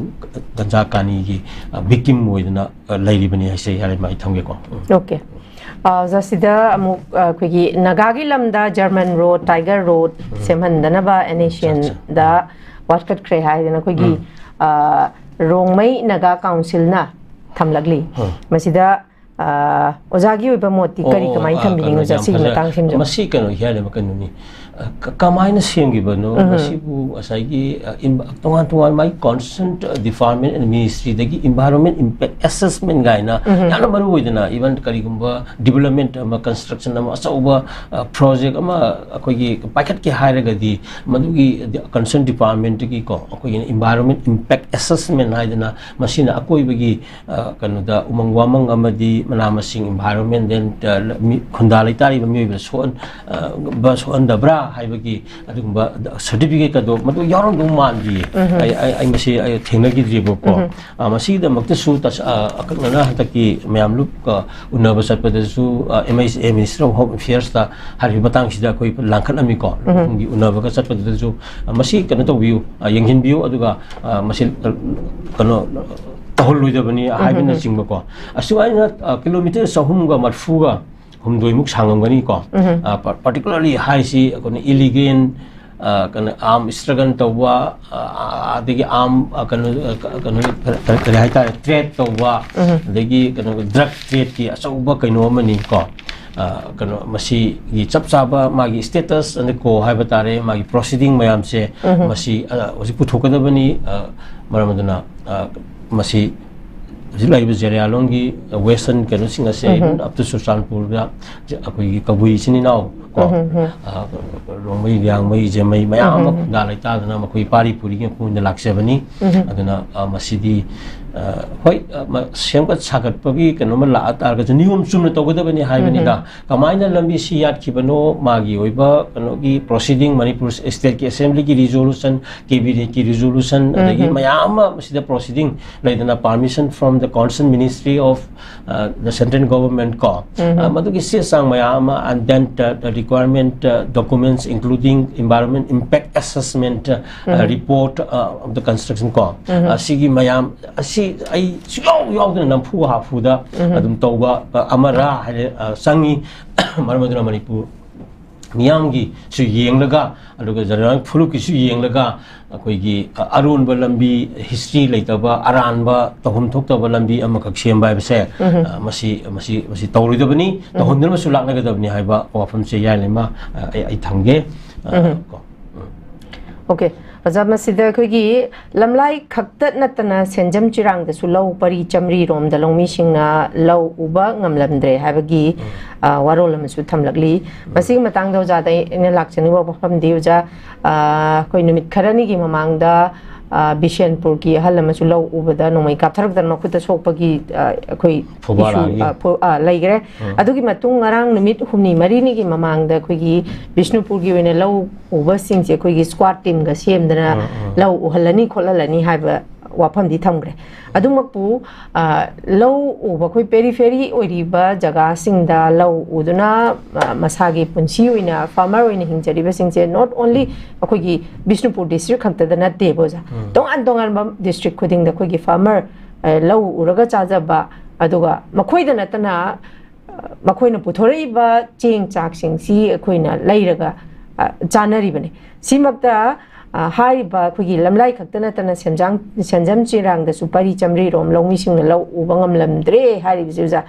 ꯒꯟꯖꯥ ꯀꯥꯅꯤꯒꯤ ꯚꯤꯛꯇꯤꯝ ꯑꯣꯏꯗꯅ ꯂꯩꯔꯤꯕꯅꯤ ꯍꯥꯏꯁꯦ ꯌꯥꯔꯦ ꯑꯩ ꯊꯝꯒꯦꯀꯣ ओके ꯖꯁꯤꯗ ꯑꯃꯨꯛ ꯑꯩꯈꯣꯏꯒꯤ ꯅꯥꯒꯥꯒꯤ ꯂꯝꯗ ꯖꯔꯃꯟ ꯔꯣꯗ ꯇꯥꯏꯒꯔ ꯔꯣꯗ ꯁꯦꯝꯍꯟꯗꯅꯕ NACNꯗ ꯋꯥꯠꯀꯠꯈ꯭ꯔꯦ ꯍꯥꯏꯗꯅ ꯑꯩꯈꯣꯏꯒꯤ ꯔꯣꯡꯃꯩ ꯅꯥꯒꯥ ꯀꯥꯎꯟꯁꯤꯜꯅ ꯊꯝꯂꯛꯂꯤ ꯃꯁꯤꯗ ꯑꯣꯖꯥꯒꯤ ꯑꯣꯏꯕ ꯃꯣꯠꯇꯤ ꯀꯔꯤ ꯀꯃꯥꯏꯅ ꯊꯝꯕꯤꯅꯤꯡꯉꯣ ꯁꯤꯒꯤ ꯃꯇꯥꯡꯁꯤꯡꯁꯨ ꯃꯁꯤ ꯀꯩꯅꯣ ꯍꯥꯏꯔꯤꯕ ꯀꯩꯅꯣꯅꯤ ꯀꯃꯥꯏꯅ ꯁꯦꯝꯈꯤꯕꯅꯣ ꯃꯁꯤꯕꯨ ꯉꯁꯥꯏꯒꯤ ꯇꯣꯉꯥꯟ ꯃꯥꯒꯤ ꯀꯣꯟꯁꯇꯦꯟꯠ ꯗꯤꯄꯥꯔꯠꯃꯦꯟꯠ ꯑꯦꯟड ꯃꯤꯅꯤꯁꯇ꯭ꯔꯤꯗꯒꯤ ꯏꯟꯚꯥꯏꯔꯣꯟꯃꯦꯟꯠ ꯏꯝꯄꯦꯛ ꯑꯦꯁꯦꯁꯃꯦꯟꯠ ꯒꯥꯏꯅ ꯌꯥꯝꯅ ꯃꯔꯨ ꯑꯣꯏꯗꯅ ꯏꯚꯟ ꯀꯔꯤꯒꯨꯝꯕ ꯗꯤꯕꯦꯂꯞꯃꯦꯟꯠ ꯑꯃ ꯀꯟꯁꯇ꯭ꯔꯛꯁꯟ ꯑꯃ ꯑꯆꯧꯕ ꯄ꯭ꯔꯣꯖꯦꯛ ꯑꯃ ꯑꯩꯈꯣꯏꯒꯤ ꯄꯥꯏꯈꯠꯀꯦ ꯍꯥꯏꯔꯒꯗꯤ ꯃꯗꯨꯒꯤ ꯀꯟꯁꯔꯟ ꯗꯤꯄꯥꯔꯠꯃꯦꯟꯠꯇꯒꯤꯀꯣ ꯑꯩꯈꯣꯏꯒꯤ ꯏꯟꯚꯥꯏꯔꯣꯟꯃꯦꯟꯠ ꯏꯝꯄꯦꯛ ꯑꯦꯁꯦꯁꯃꯦꯟꯠ ꯍꯥꯏꯗꯅ ꯃꯁꯤꯅ ꯑꯀꯣꯏꯕꯒꯤ ꯀꯩꯅꯣꯗ ꯎꯃꯪ ꯋꯥꯃꯪ ꯑꯃꯗꯤ ꯃꯅꯥ ꯃꯁꯤꯡ ꯏꯟꯚꯥꯏꯔꯣꯟꯃꯦꯟꯠ ꯗꯦꯟ ꯈꯨꯟꯗꯥ ꯂꯩꯇꯥꯔꯤꯕ ꯃꯤꯑꯣꯏꯕꯗ ꯁꯣꯛꯍꯟꯗꯕ꯭ꯔꯥ ꯍꯥꯏꯕꯒꯤ ꯑꯗꯨꯒꯨꯝꯕ ꯁꯔꯇꯤꯐꯤꯀꯦꯠ ꯑꯗꯣ ꯃꯗꯨ ꯌꯥꯎꯔꯝꯗꯧ ꯃꯥꯟꯗꯤꯌꯦ ꯑꯩ ꯃꯁꯤ ꯊꯦꯡꯅꯈꯤꯗ꯭ꯔꯤꯕꯀꯣ ꯃꯁꯤꯒꯤꯗꯃꯛꯇꯁꯨ ꯑꯀꯛꯅꯅ ꯍꯟꯗꯛꯀꯤ ꯃꯌꯥꯝ ꯂꯨꯞꯀ ꯎꯅꯕ ꯆꯠꯄꯗꯁꯨ MHA ꯃꯤꯅꯤꯁꯇꯔ ꯑꯣꯐ ꯍꯣꯝ ꯑꯦꯐꯤꯌꯔꯁꯇ ꯍꯥꯏꯔꯤꯕ ꯃꯇꯥꯡꯁꯤꯗ ꯑꯩꯈꯣꯏ ꯂꯥꯡꯈꯠꯂꯝꯃꯤꯀꯣ ꯂꯨꯞꯒꯤ ꯎꯅꯕꯒ ꯆꯠꯄꯗꯁꯨ ꯃꯁꯤ ꯀꯩꯅꯣ ꯇꯧꯕꯤꯌꯨ ꯌꯦꯡꯁꯤꯟꯕꯤꯌꯨ ꯑꯗꯨꯒ ꯃꯁꯤ ꯀꯩꯅꯣ ꯇꯧꯍꯜꯂꯣꯏꯗꯕꯅꯤ ꯍꯥꯏꯕꯅꯆꯤꯡꯕꯀꯣ ꯑꯁꯨꯃꯥꯏꯅ ꯀꯤꯂꯣꯃꯤꯇꯔ 340 ꯁꯥꯡꯉꯝꯒꯅꯤꯀꯣ ꯄꯥꯔꯇꯤꯀꯨꯂꯔꯂꯤ ꯍꯥꯏꯁꯤ ꯑꯩꯈꯣꯏꯅ ꯏꯂꯤꯒꯦꯟ ꯀꯩꯅꯣ आर्म स्ट्रगल तौबा अदगी आर्म कनो करी हाइतारे ट्रेड तौबा अदगी कनो ड्रग ट्रेड की अचौबा कनो अमनी को कनो मसी गी चप चाबा मागी स्टेटस अने को हाइबा तारे मागी प्रोसीडिंग मयाम से मसी हजि पुथोकदबनी मरमदना मसी जिलाइब जेरियालोंगी वेस्टर्न कनो सिंग से अप टू सुल्तानपुर दा अखोई कबुई सिनिनाव को रोमई यांगमई जेमई मयाम खुदा लैतादना मखोई पारी पुरी के खुंद लाक्सेबनी अदना मसीदी होय सेमका सागतपगी कनो ला तारगा नियम चुमन तोगदबनी हाइबनीदा कमाइना लंबी सी यादखिबनो मागी ओइबा कनोगी प्रोसीडिंग मणिपुर स्टेट की असेंबली की रिजोल्यूशन केबिनेट की रिजोल्यूशन अदगी मयाम मसीदा प्रोसीडिंग लैदना permission from the concerned ministry of the central government ko madugi se sang mayam and then the requirement documents including environment impact assessment report of the construction ko sigi mayam asi ai yaw na nampu ha fu da adum tawba amara sangi marmaduna manipur मियामगी सु येंगलगा अदुगा general फुलुकी सु येंगलगा अखोइगी अरुनबा लंबी history लेतबा अरानबा तहुम थोक्तबा लंबी अमखक सेमबा बसे मसी तौरिदबनी तहुंदन मसु लाकनगदबनी हाइबा वाफम से यालेमा आई थंगे okay अजा मसिदा अखोइगी लमलाई खक्त नतना सेंजम चिरांग दसु लौ परी चमरी रोम the loamy सिंगना लौ उबा ngamlamdre हाइबगी वारोल अमसु थमलगली मसी मतंग दो जादे इन लाक्चनी व बफम दिउजा कोइ निमित खरनी की ममांगदा Bishenpur ki halama su lau ubada nomai kaptharak dan makuta sokpagi koi laigre adugi matung ngarang numit humni marini ki mamangda koi gi Bishnupur gi wena lau uba singje koi gi squad team ga semdana lau uhalani kholalani haiba wafam di thamgre adumakpu lau uba koi periphery oiriba jaga singda lau uduna masagi punsi oina farmer oina hingjariba singje not only koi gi Bishnupur district khakta na deboja tongan tongan district khuding da koi gi farmer lau uraga chajaba aduga makhoi da natana makhoi na puthoraiba cheng chak sing si khoi na lairaga chanari bane simakta hariba khugi lamlai khaktana tana senjam chirang da supari chamri rom longmi sing na lau ubangam lamdre haribi juja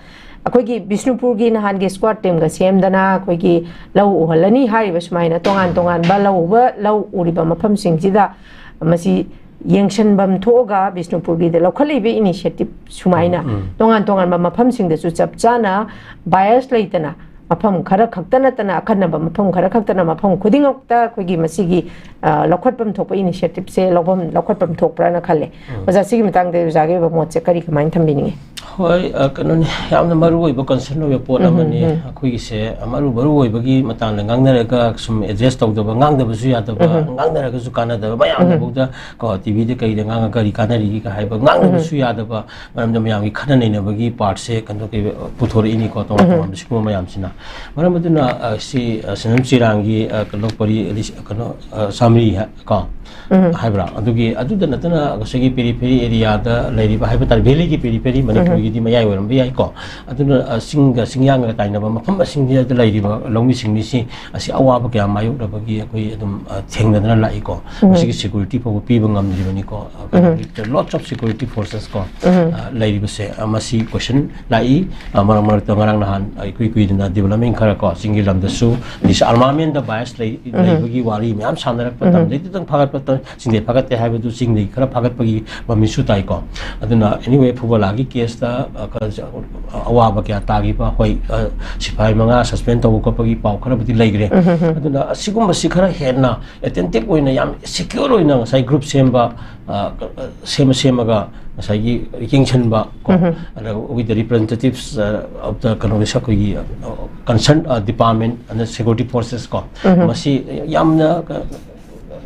akoigi Bishnupur gi nahan ge squad team ga semdana akoigi lau uhalani hariba sumaina tongan tongan ba lau uriba mafam sing sida masi Yangshan bam thoga Bishnupur gi de lokhali be initiative sumaina tongan tongan ba mafam sing de su chapchana bias laitana mafam khara khaktana tana akhanna ba mafam khara khaktana mafam khudingokta khogi masigi lokhotpam thokpa initiative se lokhotpam thokpra na khale oja sigi mitang de jage ba moche kari kamain thambini hoi kanoni yamna maru oi ba concern oi pon amani akhoi se amaru baru oi bagi matang na ngangnara ka sum address tawda ba ngangda ba su ya da ba ngangnara ka su kana da ba yam da bukta ko tv de kai de ngang ka ri kana ri ka hai ba ngangda ba su ya da ba maram jam yam gi khana nei na bagi part se kan ke puthor ini ko to ma sikuma mayam sina maram aduna si sanam chirangi kano pari kano samri ka haibra adugi aduda natana gasagi periphery area da lairiba haiba tar valley ki periphery manipur gi di mayai waram bi ai ko aduna singyang ga taina ba mafam singya da lairiba longmi singni si asi awaba kya mayu da bagi koi adum thengna lai ko asigi security po pi bangam di bani ko lots of security forces ko lairiba se amasi question lai marang marang ngarang nahan ai kui dina development khara ko singi lam da su dis armament da bias lai bagi wari myam sandarak patam dei tang phagat patam singde phagat te haiba du singni khara phagat pagi mamisu tai ko aduna anyway phubala gi case da awaba kya tagi ba hoi sipai manga suspend taw ko pagi pau khara budi laigre aduna sigum basi khara henna attentive oina yam secure oina sai group semba semaga sai gi kingchen ba ko with the representatives of the economic concerned department and the security forces ko masi yamna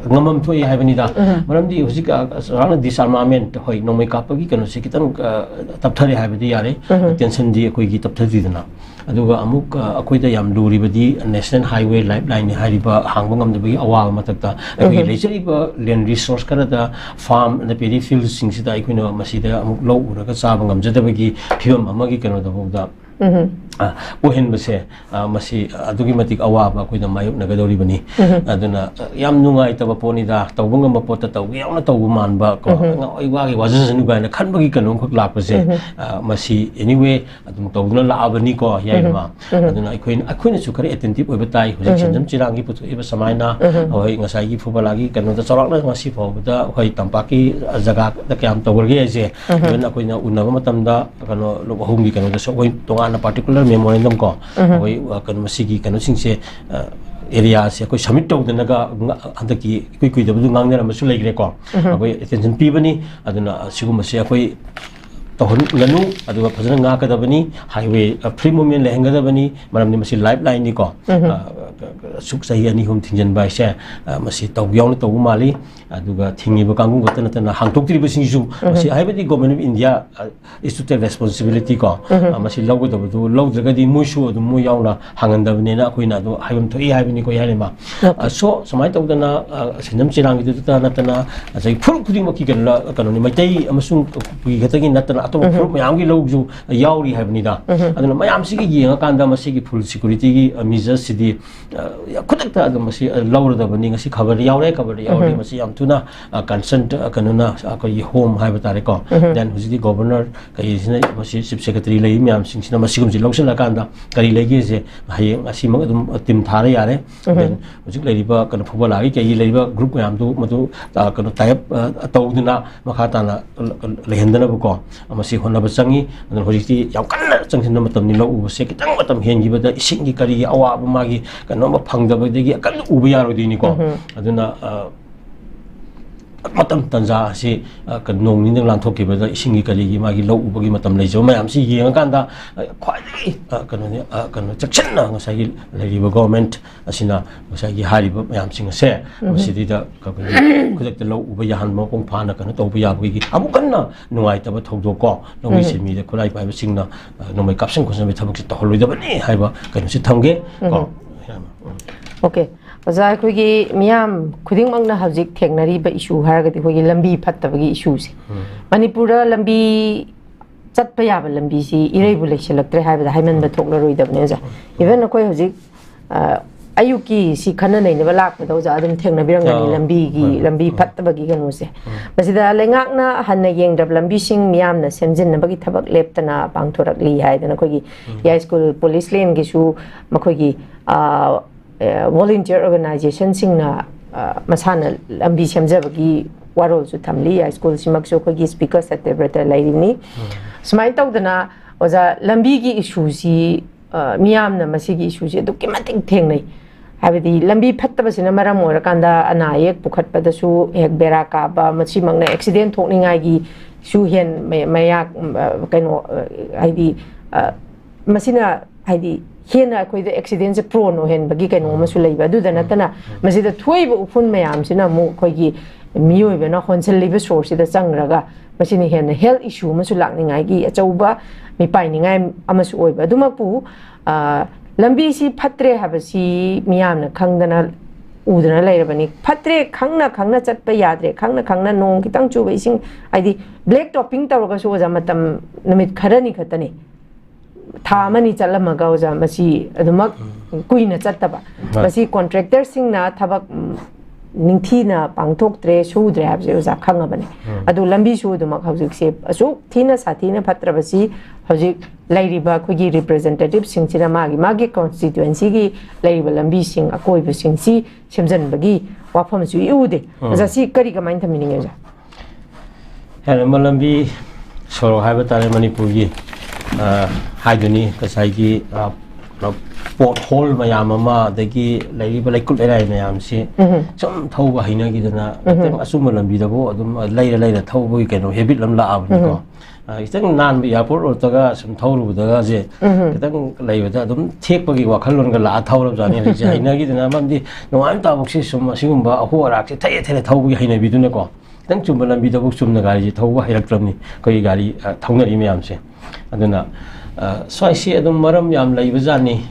ngamam thoi haibani da maramdi hujik rana disarmament hoi nomai kapagi kanu se kitang tapthare haibadi yare tension di koi gi tapthadi dana aduga amuk akoi da yam luri badi national highway lifeline hariba hangbangam de bagi awa matakta akoi leisari ba land resource kana da farm na peri field sing sida akoi no masida amuk low uraga sabangam jadabagi phibam amagi kanu da boda ohen base masi adugi matik awaba koi da mayuk nagadori bani aduna yam nungai taba poni da tawbungam mapota tawgi yamna tawbu manba ko oi wagi wajan ga na khanbagi kanong khok lak base masi anyway adum tawduna laabani ko yaima aduna akhoi su khare attentive oi batai hujik senjam chirangi putu iba samaina hoi ngasai gi fubalagi kanu da chorak na masi fawda hoi tampaki jaga da kyam tawrge je aduna koi na unaba matamda kanu lohumgi kanu da so hoi tonga particular memorandum ko hoi kan masigi kan singse area se koi submit to danaga andaki kui da bu ngang na masu legre ko hoi attention pi bani aduna sigum se koi tohon nganu aduga phajana nga ka dabani highway free movement lehenga dabani maramni masi lifeline ni ko suk sahi ani hum thinjan bai se masi tawyaw na tawu mali aduga thingi ba kangu gotana tana hangtok tri ba singju masi haibadi government of India is to take responsibility ko masi lawu da bu law daga di muishu adu mu yawna hangan dabani na koina do haibam thoi haibani ko yarema so samai tawdana senjam chirang gi ta na tana asai phur khuding maki ganla kanoni maitai amasung pui gatagi natana ato phur mayam gi law ju yauri haibani da aduna mayam sigi yenga kanda masi gi full security gi measures sidi khudak adu masi law da bani ngasi khabar yaure masi yam tuna consent kanuna ko yi home haiba tare ko then hujidi governor kai sina masi chief secretary lei myam sing sina masi gum ji lawsel kanda kari legi je haye asi mag dum tim thare yare then hujik leiba kan phobala gi kai leiba group myam du madu kan type tawduna makhata na lehendana bu ko masi honna ba changi then hujiti yam kan changsin matam ni lo u se kitang matam hen gi bada ising gi kari awa ba magi kan no phangda ba degi kan u ba yaro dini ko aduna matam tanja si nong ni nang lanthok ki ba isingi kali gi magi lo ubagi matam lei jo mayam si yeng kan da khwai kano ni kano chakchen na ngasai gi lei ba government asina ngasai gi hari ba mayam sing se masidi da ka khujak te lo uba yahan mo kong phana kano to bu ya gi amu kan na nuai ta ba thogdo ko nong si mi de khulai pai ba sing na nong kapsen ko se thabak si to holoi da ba ni hai ba kano si thamge ko okay Oza koigi miyam khuding mangna hawjik thengnari ba issue haragati koigi lambi phattabagi issue si Manipura lambi chatpa yaba lambi si irei bu lekselaktre haibada haiman ba thokla roidabne oza even akoi hawjik ayuki si khana nei ne balak da oza adum thengna birangani lambi gi lambi phattabagi ganu se masida lengakna hanna yengdab lambi sing miyam na semjin na bagi thabak leptana pangthorakli haidana koigi ya school police lane gi su makoigi volunteer organization singna masana lambi semjabagi warol su thamli ya school simak so kogi speaker satebra lairini smai tawdana oza lambi gi issue si miyam na masigi issue si dukki mating thengnai habidi lambi phattabasina maram orakanda anayek pukhatpada su ek bera ka ba machi mangna accident thokningai gi su hen mayak kaino haidi masina haidi Hena koi the accident pro no hen bagi kai no masu leiba du da natana masida thoi bu phun mayam sina mu koi gi miyoi be na honsel liba source da changraga masini hen health issue masu lakningai gi achauba mi pai ningai amasu oiba dumapu lambi si phatre habasi miyam na khangdana udana lairabani phatre khangna chatpa yadre khangna nong kitang chu be sing aidi black topping tawga so ja matam namit kharani khatani Thamani Chalamaga was a Masi, the Mug Queen at Chataba. Masi contractor sing na Tabak Nintina, Pangtok tre, shoe drabs, it was a Kangabani. Adu Lambi shoe the Mak Hauzik shape. A so Tina Satina Patravasi, Hauzik, Lady Bakugi representative, sing Magi, Magi constituency, Lady Lambi sing, a koi sing si, Shimzan Bagi, Wapam Sui Ude, as I see Karika Minta meaning. Malambi, so Habatari Manipuri. Haiduni kasai port hole mayamama dagi lagi balai kul erai mayam si some thau ba hina gi dana tem asum lambi da bo adum laira thau bo keno habit lam la ab ko itang nan bi airport or taga some thau ru daga je kitang lai da adum thek ba gi wakhal lon ga la thau ram jani je hina gi dana mam di no am ta bok si sum singum ba ho arak se thai thau bo hina bi dune ko kitang chum lambi da bo chum na gari thau ba hirak tram ni koi gari thau na ri mayam se aduna Swai si adum maram yam lai bazani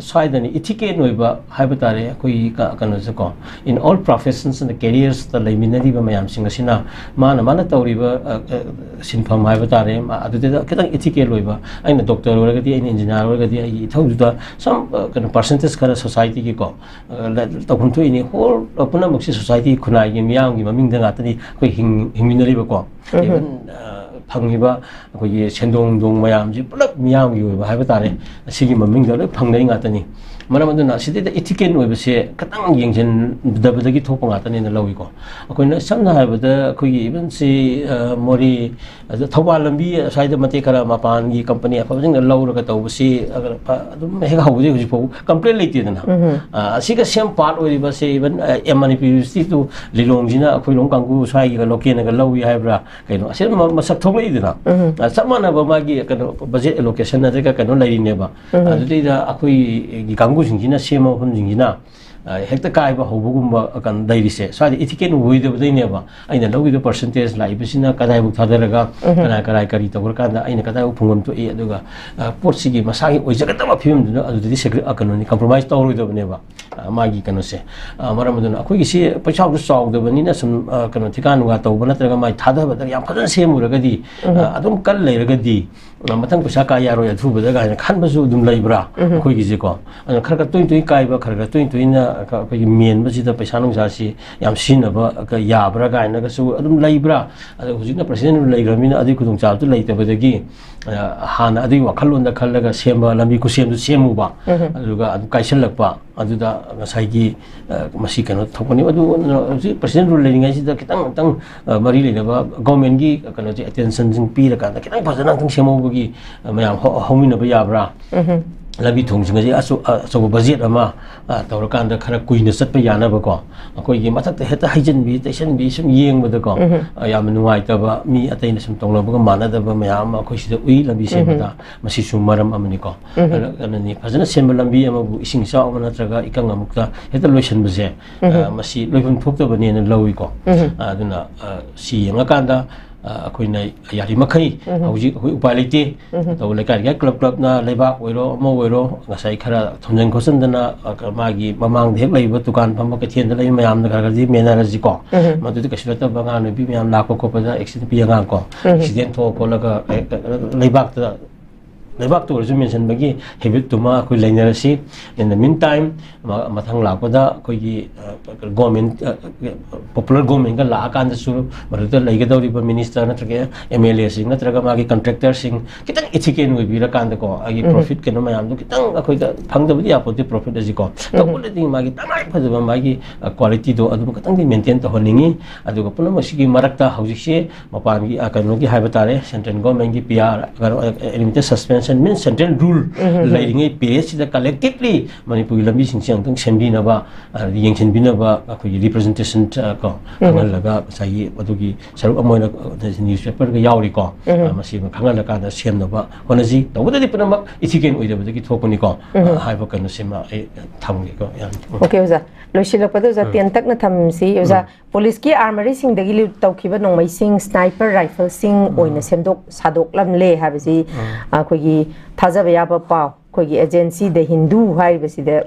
swai dani etiquette noiba haibatare koi kanu ko in all professions and the careers the laiminadi ba mayam singa sina mana tawriba sinpham haibatare adude kitang etiquette loiba aina doctor oragadi aina engineer oragadi ai thauda some kanu percentage kara society ki ko takhun thu ini whole apuna muksi society khunai gi miyam gi maming da ngatani koi hingminari ba ko even Pangiba, Shendong Dong Mayam, Miam, you have a tare, a singing Maming, Panging Atani. Maramaduna, she did the etiquette with say, Katang Yingin, the Badagi Topangatan in the Lowico. Okay, sometimes the could even see Mori, the Tobalambi, side of Matekara Mapan, company, opposing the low Ragato, see, completely didn't have. See the same part where you was say, even Manipur to Lilongina, Quilong Kangu, Sai, Lokin, and Lowy Hybra, I said, must totally did someone of a Magi budget location that I can only never. The data Akui Gina Semo from Jingina. Hector Kaiba Hobugumba can daily say. So the etiquette with the never. I know with the percentage like Bissina Kadai Tadaraga, and I carita workanda, I Nakata Pungum to Eaduga. Portsigi Masai was a cut of him to disagree. I can compromise with of never. Magi can say. Maramaduna, quick see, Pachau to solve the Vanina, some Kanotican, Wata, my Tada, but I couldn't say Muragadi. I don't call Legadi. Matang Pusaka Yaro at Fuba, the guy, and Canbasudum Libra, quick is equal. And Karkatun to Kaiba, Karkatun to Ina. Mean was it the Pesano Sasi, Yam Sinaba, Yabra, Nagasu, Adam Libra, who's in the president of Legramina, Adikudum Chapter later, but again, Han Adiwa Kalunda Kalaga, Semba, Lamiku Sem to Semuba, Aduga, Kaiselapa, Aduda, Masagi, Masikan, Toponi, president relating as the Kitang, Marina, Gomengi, attention in Pira, the Kitang was another Semogi, Homina Yabra. lambi thong sing ji so budget ama tawra kan da khara kuina chat pa yana ba ko akoi gi mathak te heta haijin bi station bi sum yeng ba da ko yam nuai ta ba mi atai na sum tongna ba mana da ba mayam akoi si da ui lambi sem da masi sum maram amani ko anani phajana sem lambi ama bu ising sa ama natraga ikang amukta heta loisan ba je masi loifun thok ta ba ne na lowi ko aduna si yanga kan da akoi na yari makai hauji akoi upai leite to lekai ga club na leba oiro mo oiro ngasai khara thonjang khosan dana magi mamang dhek leiba tukan phama ka thien da lei mayam na khara ji mena ji ko madu ti kashilata banga no bi mayam la ko ko pa accident pi nga ko accident to ko laga leibak ta leibak to resume mention bagi habit tuma akoi lainarasi in the meantime mathang la ko da koi gi government popular government ka la kan da su maru da lai ga dori ba minister na trage MLA sing na traga magi contractor sing kitang ethiken we bi ra kan da ko agi profit ke no mayam du kitang akoi da phang da bi apo di profit aji ko to ko le ding magi tamai pha da magi quality do adu kitang di maintain to honingi adu ko puna masi gi marak ta hauji se mapan gi akano gi haiba tare central government gi PR limited suspension means central rule lairingai PS da collectively manipur lambi sing siang tang sembi na ba yengchen bi na ba akoi representation ko kangal laga sai adugi saru amoina newspaper ga yauri ko masi kangal la ka da sem na ba honaji tawda di puna mak ithiken oida ba gi thopani ko haiba kan sema tham gi ko okay oza loishila padu za tian tak na tham si oza police ki armory sing dagi lu tawkhiba nongmai sing sniper rifle sing oina semdok sadok lam le habisi akoi gi thajaba ya ba paw kogi agency the Hindu hai basi de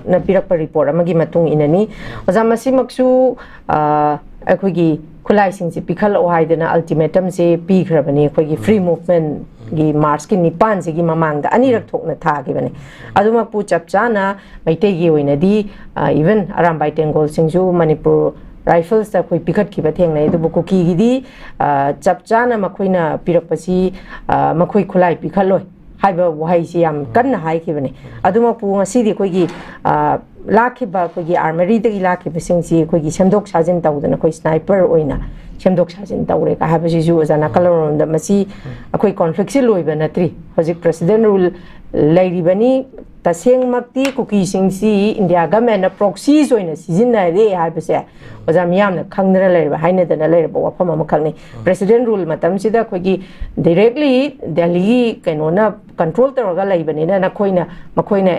na pirak pa report amagi matung inani oza masi maksu kogi khulai sing si pikhal o hai dena ultimatum se pi khrabani kogi free movement gi march ki nipan se gi mamang da ani rak thok na tha gi bani aduma pu chap chana maite gi oina di even aram bai tengol sing ju manipur rifles ta koi pikat ki ba theng nei du bu ki gi di chap chana makhoina pirak pasi makhoi khulai pikhaloi haiba wahai si yam kan hai ki bane aduma pu ngasi di koi gi lakhi ba koi gi armory de gi lakhi ba sing si koi gi semdok sajin tawdana koi sniper oina semdok sajin tawre ka haba si ju jana kaloron da masi akoi conflict si loi ba natri hojik president rule lairi bani taseng makti kuki sing si india government na proxy oina sizin na re haiba se oja miyam na khangnara lai ba haina da na lai ba wafam ma khangni president rule matam sida koi gi directly delhi kainona control taraga lai bani na koina makoina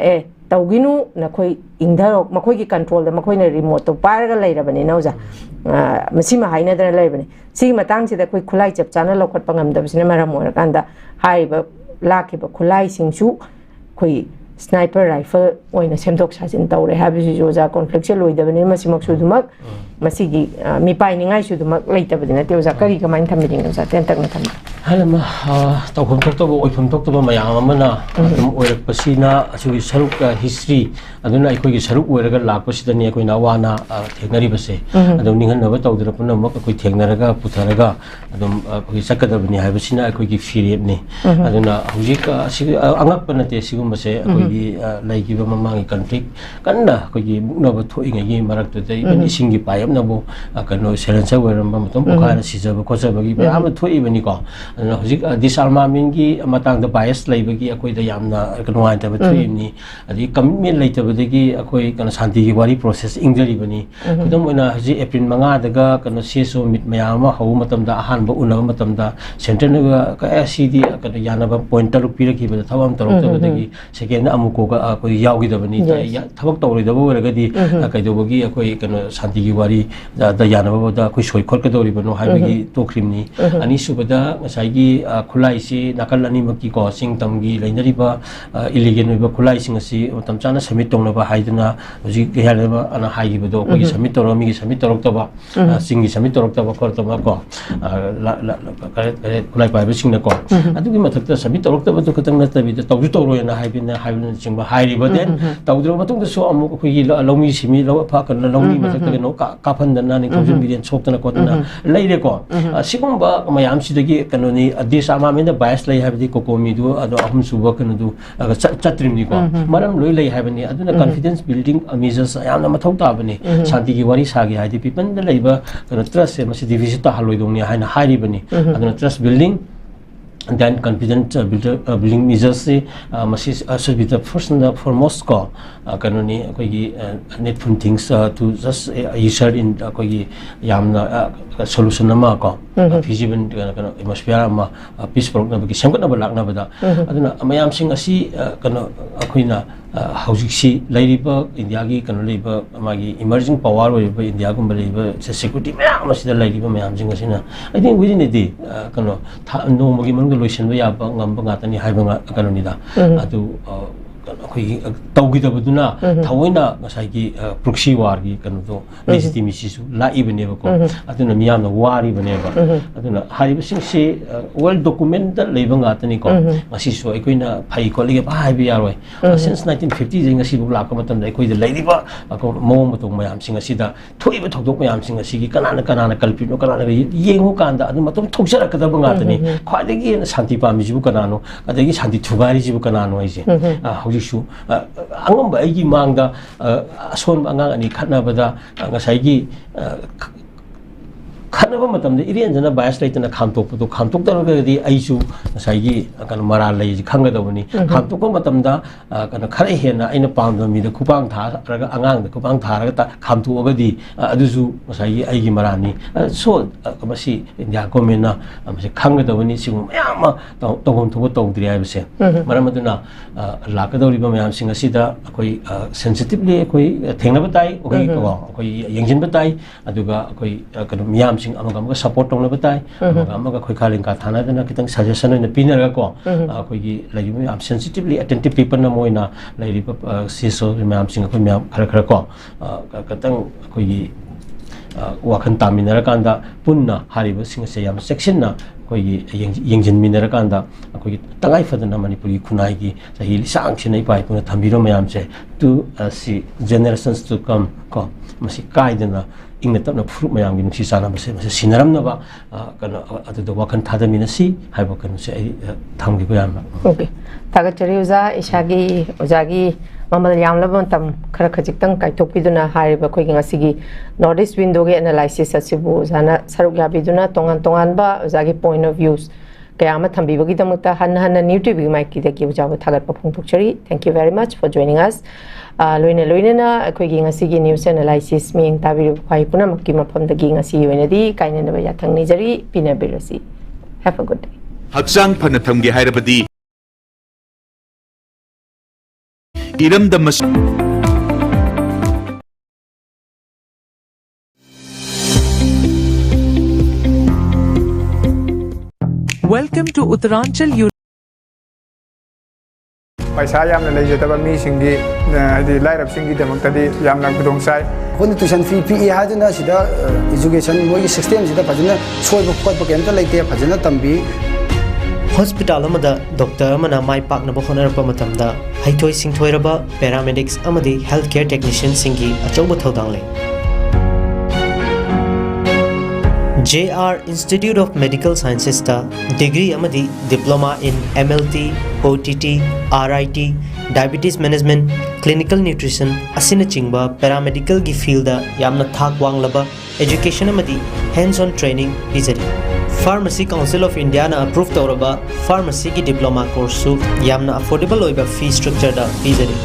tawginu na koi ingdaro makoi gi control da makoina remote to paraga lai ra bani na oja masima haina da lai bani si matang sida koi khulai chap chana lokhat pangam da bisne mara mo kan da hai ba lakhi ba khulai singsu koi sniper rifle oina semdok sajin tawre habisi joja conflict se loi da bani masimak su dumak masigi mi pai ni ngai su dumak leita badina te oja kari kamain thamiding oja ten tak na tham halama tawhom thok to oifom thok to mayam amana adum oirak pasina asu saruk history aduna aikoi gi saruk oiraga lak pasidani akoi na wana thegnari base adum ningan na ba tawdra puna mak akoi thegnaraga putharaga adum akoi sakadabani haibasina akoi gi firep ni aduna hujik angak panate sigum base akoi gi laigi ba mamangi conflict kanna akoi gi mukna ba thoinga gi marak to dai bani singi payam na bo kano selensa weram ba matom pokara sijaba kochaba gi ba thoi bani ko hujik disarmament gi matang da bias laibagi akoi da yamna kano ai ta ba thoi ni adi commitment laita badagi akoi kana shanti gi wari process injury bani kudam oina haji april manga daga kana seso mit mayama hawu matam da ahan ba unaba matam da center na ka cd kana yana ba pointer pira ki ba thawam tarok ta badagi second amuko ga akoi yawgi da bani thabak tawri da bo ragadi kai do bagi akoi kana shanti gi wari da yana ba da akoi soi khol ka dori bano haibagi to krimni ani subada ngasai khulai si nakal ani maki ko sing tamgi lainari ba illegal ba khulai sing si matam chana submit tongna ba haiduna hoji gehale ba ana haigi ba do ko submit toro mi submit torok ta ba singi submit torok ta ba kor ta ba ko khulai pa ba sing na ko adugi mathak ta submit torok ta ba to katang na ta bi tawju toro yana haibina haibina sing ba hairi ba den tawdro matung da so amu ko gi lomi simi lo pha kan lomi mathak ta no ka phan da na ni thousand million sok ta na ko na leire ko sigum ba mayam sidagi kanoni adisa ma me da bias lai habdi ko komi du ado ahum suba kan du chatrim ni ko maram loi lai habani aduna confidence building measures ayamna mathau ta bani shanti gi wari sagi haidi pipan da leiba kan trust se masi division ta haloi dong ni haina hairi bani aduna trust building And then confident building measures should be the first and the foremost call. Needful things to just issue in yamna solution nama feasible atmosphere peace program ki semkat na balak na bada aduna mayam sing asi akoina hausi lairiba India gi laiba magi emerging power wa India gum laiba security mayam asida lairiba mayam sing asina I think within a day no magi manung lotion ba ya ba ngam ba tani hai ba ni da adu tawgidabaduna thawoina ngasai proxy war gi kanu legitimacy su laibane ba ko aduna miyamna wari bane ba aduna hariba singse well documented leiba ngatani ko ngasi su aikoina phai ko lege ba hai bi yaroi since 1950 jeng ngasi bu lakka matam da aikoida leidiba ko mom to mayam sing asida thoiba thokdok mayam sing asi gi kanana kalpino kanana yengu kanda adu matum thoksara kadaba ngatani khwadegi shanti pami jibu kanano adagi shanti thugari jibu kanano aise haujisu angamba aigi mangda ason angang ani khatnabada ngasai khanaba matamde irian jana bias laitana khamtok taragadi aisu ngasai kan mara lai khangadabani khamtok matamda kan khare hena aina pamda mi da kupang tha raga angang da kupang tha raga ta khamtu agadi adusu ngasai aigi marani so kamasi india government na amase khangadabani sigu mayama tawon thubo tawdri aibase maramaduna lakadawriba mayam singa sida akoi sensitively akoi thengnaba tai akoi yengjin batai aduga akoi kan miyam amaga support tong na batay amaga khoi khaling ka thana dana kitang suggestion na pinara ko khoi gi lagi am sensitively attentive people na moina lagi siso mam sing khoi mam khara ko katang khoi gi wakhan taminara kanda punna hariba sing se yam section na khoi gi yengjin minara kanda khoi gi tangai fadana manipuri khunai gi sahi sang sinai pai puna thambiro mayam se to see generations to come ko masi kaidana ingna tapna fruit mayam gi nusi sana mase sinaram na ba kana adu wakan thada minasi haiba kan se ai thamgi ko yam okay taga chariuza ishagi ojagi mamal yam labon tam khara khajik tang kai topiduna hariba khoi gi ngasigi northeast window ge analysis asibu jana saruk yabiduna tongan ba ojagi point of views kayama thambi bagi damukta han newtv mai ki de ki ojaba thagat pa phongthokchari thank you very much for joining us loina na akhoi ngasi gi news analysis ming tabiru khai puna makki mafam da gi ngasi wenadi kaina na ba ya thangni jari pina birasi have a good day hakchang phana thamge hairabadi iram da mas Welcome to Uttaranchal पैसा यामना लेजतबा मी सिंगी दि लाइरब सिंगी दमक्तदि यामना गुदों साइ कोन tuition fee P हादना सिदा education मोगी system सिदा फजना सोइबो खोटबो केमता लेते फजना तंबी hospital अमदा doctor अमना माइ पाकना बखोनरपा मतमदा हाइथोय सिंथोयरबा paramedics अमदि health care technician सिंगी अचौबो थौदांग ले JR Institute of Medical Sciences ta degree amadi diploma in MLT, OTT, RIT, diabetes management, clinical nutrition asina chingba paramedical gi field da yamna thak wanglaba education amadi hands on training izari Pharmacy Council of India na approved tawraba pharmacy gi diploma course su yamna affordable oiba fee structure da izari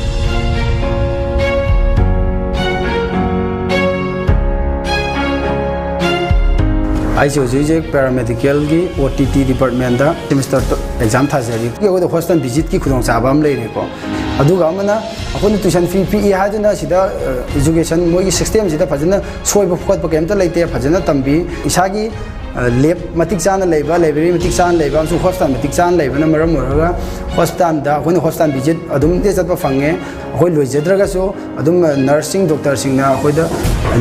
ICOJ paramedical की OTT department दा semester exam था जरी ये वो hostel visit की खुदों चाबाम ले रहे को अदुगा मना अपन ट्यूशन फी पी हादना सिदा एजुकेशन मोगी सिस्टम सिदा फजना सोइबो फुकत पकेमता लेते फजना तंबी इसागी लेब मतिक चान लेबा लाइब्रेरी मतिक चान लेबा सु हॉस्टल मतिक चान लेबा न मरम मोरगा हॉस्टल दा होन हॉस्टल विजिट अदुम दे जत फंगे होय लोइजद्रगा सो अदुम नर्सिंग डॉक्टर सिंग ना होय दा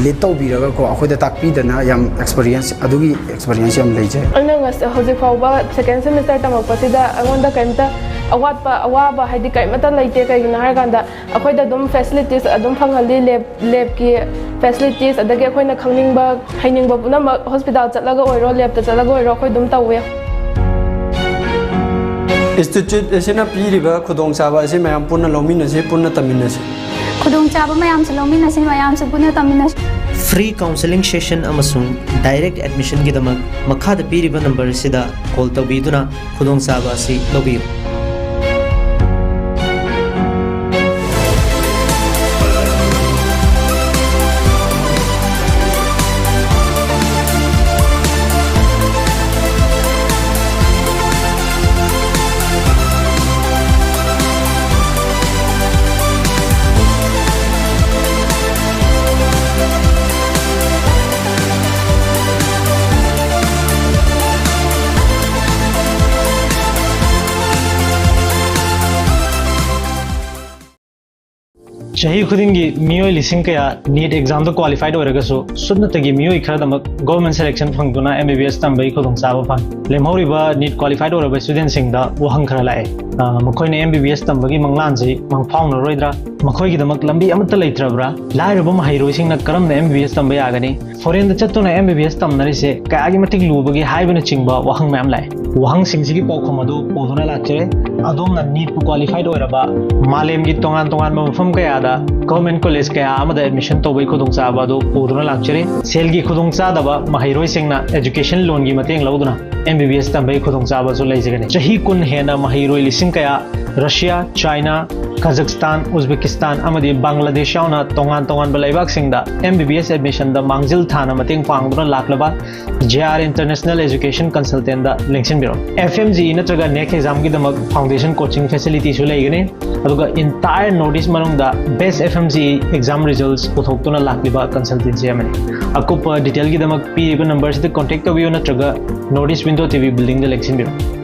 लीड तौबीरगा को होय दा ताकपीदना याम एक्सपीरियंस अदुगी एक्सपीरियंस याम लेजे अनंगस होजे फावबा सेकंड सेमेस्टर तमकपसिदा अगोंदा कैमता अवाबा हाइदि कैमता लेते कैगना हारगांदा अखोयदा दुम फैसिलिटीज अदुम फंगली लेब की फैसिलिटीज अदगे अखोयना खंगनिंगबा हाइनिंगबा पुना हॉस्पिटल चलगा ओइरो लेब त चलगा ओइरो अखोय दुम तवे इंस्टीट्यूट एसेना पीरिबा खुदोंचाबा एसे मयाम पुना लौमिनसे पुना तमिनसे खुदोंचाबा मयाम से लौमिनसे मयाम से पुना तमिनसे free counseling session amasung direct admission gidamak makhada piriba number sida call tawbiduna khudong saba asi lobiyu. Chahi khudingi miyoi lising kaya NEET exam to qualified oiragasu sudna tagi miyoi kharadak government selection phangduna MBBS tambai khudong chaba phang lemhoriba NEET qualified oiraba student singda wahang khara lae makhoi MBBS tambagi manglanji mangphawna roidra makhoi gi damak lambi amata leitrabra lairaba mahairoi singna karam MBBS tambai agani foreign da chattuna MBBS tamnari se kayagi matik lubagi haibana chingba wahang mam lae wahang singsigi pawkhomadu poduna lakchare adomna NEET qualified oiraba malem gi tongan tongan mafam kaya government college kaya amada admission tobai khudong chaba do puduna lakchare sel gi khudong chadaba mahairoi singna education loan gi mateng lauduna MBBS tambai khudong chaba so leijagani chahi kun hena mahairoi lising kaya Russia, China, Kazakhstan, Uzbekistan amadi Bangladesh yauna tongan tongan balaibak singda MBBS admission da mangjil thana mateng pangduna laklaba JR International Education Consultant da lengsin biro FMG natraga next exam gi damak foundation coaching facility su leigani aduga entire notice manungda best FMG exam results puthokuna lakliba consultancy amani akupa detail gi damak pi number se contact tabiyo natraga notice window TV building da lengsin biro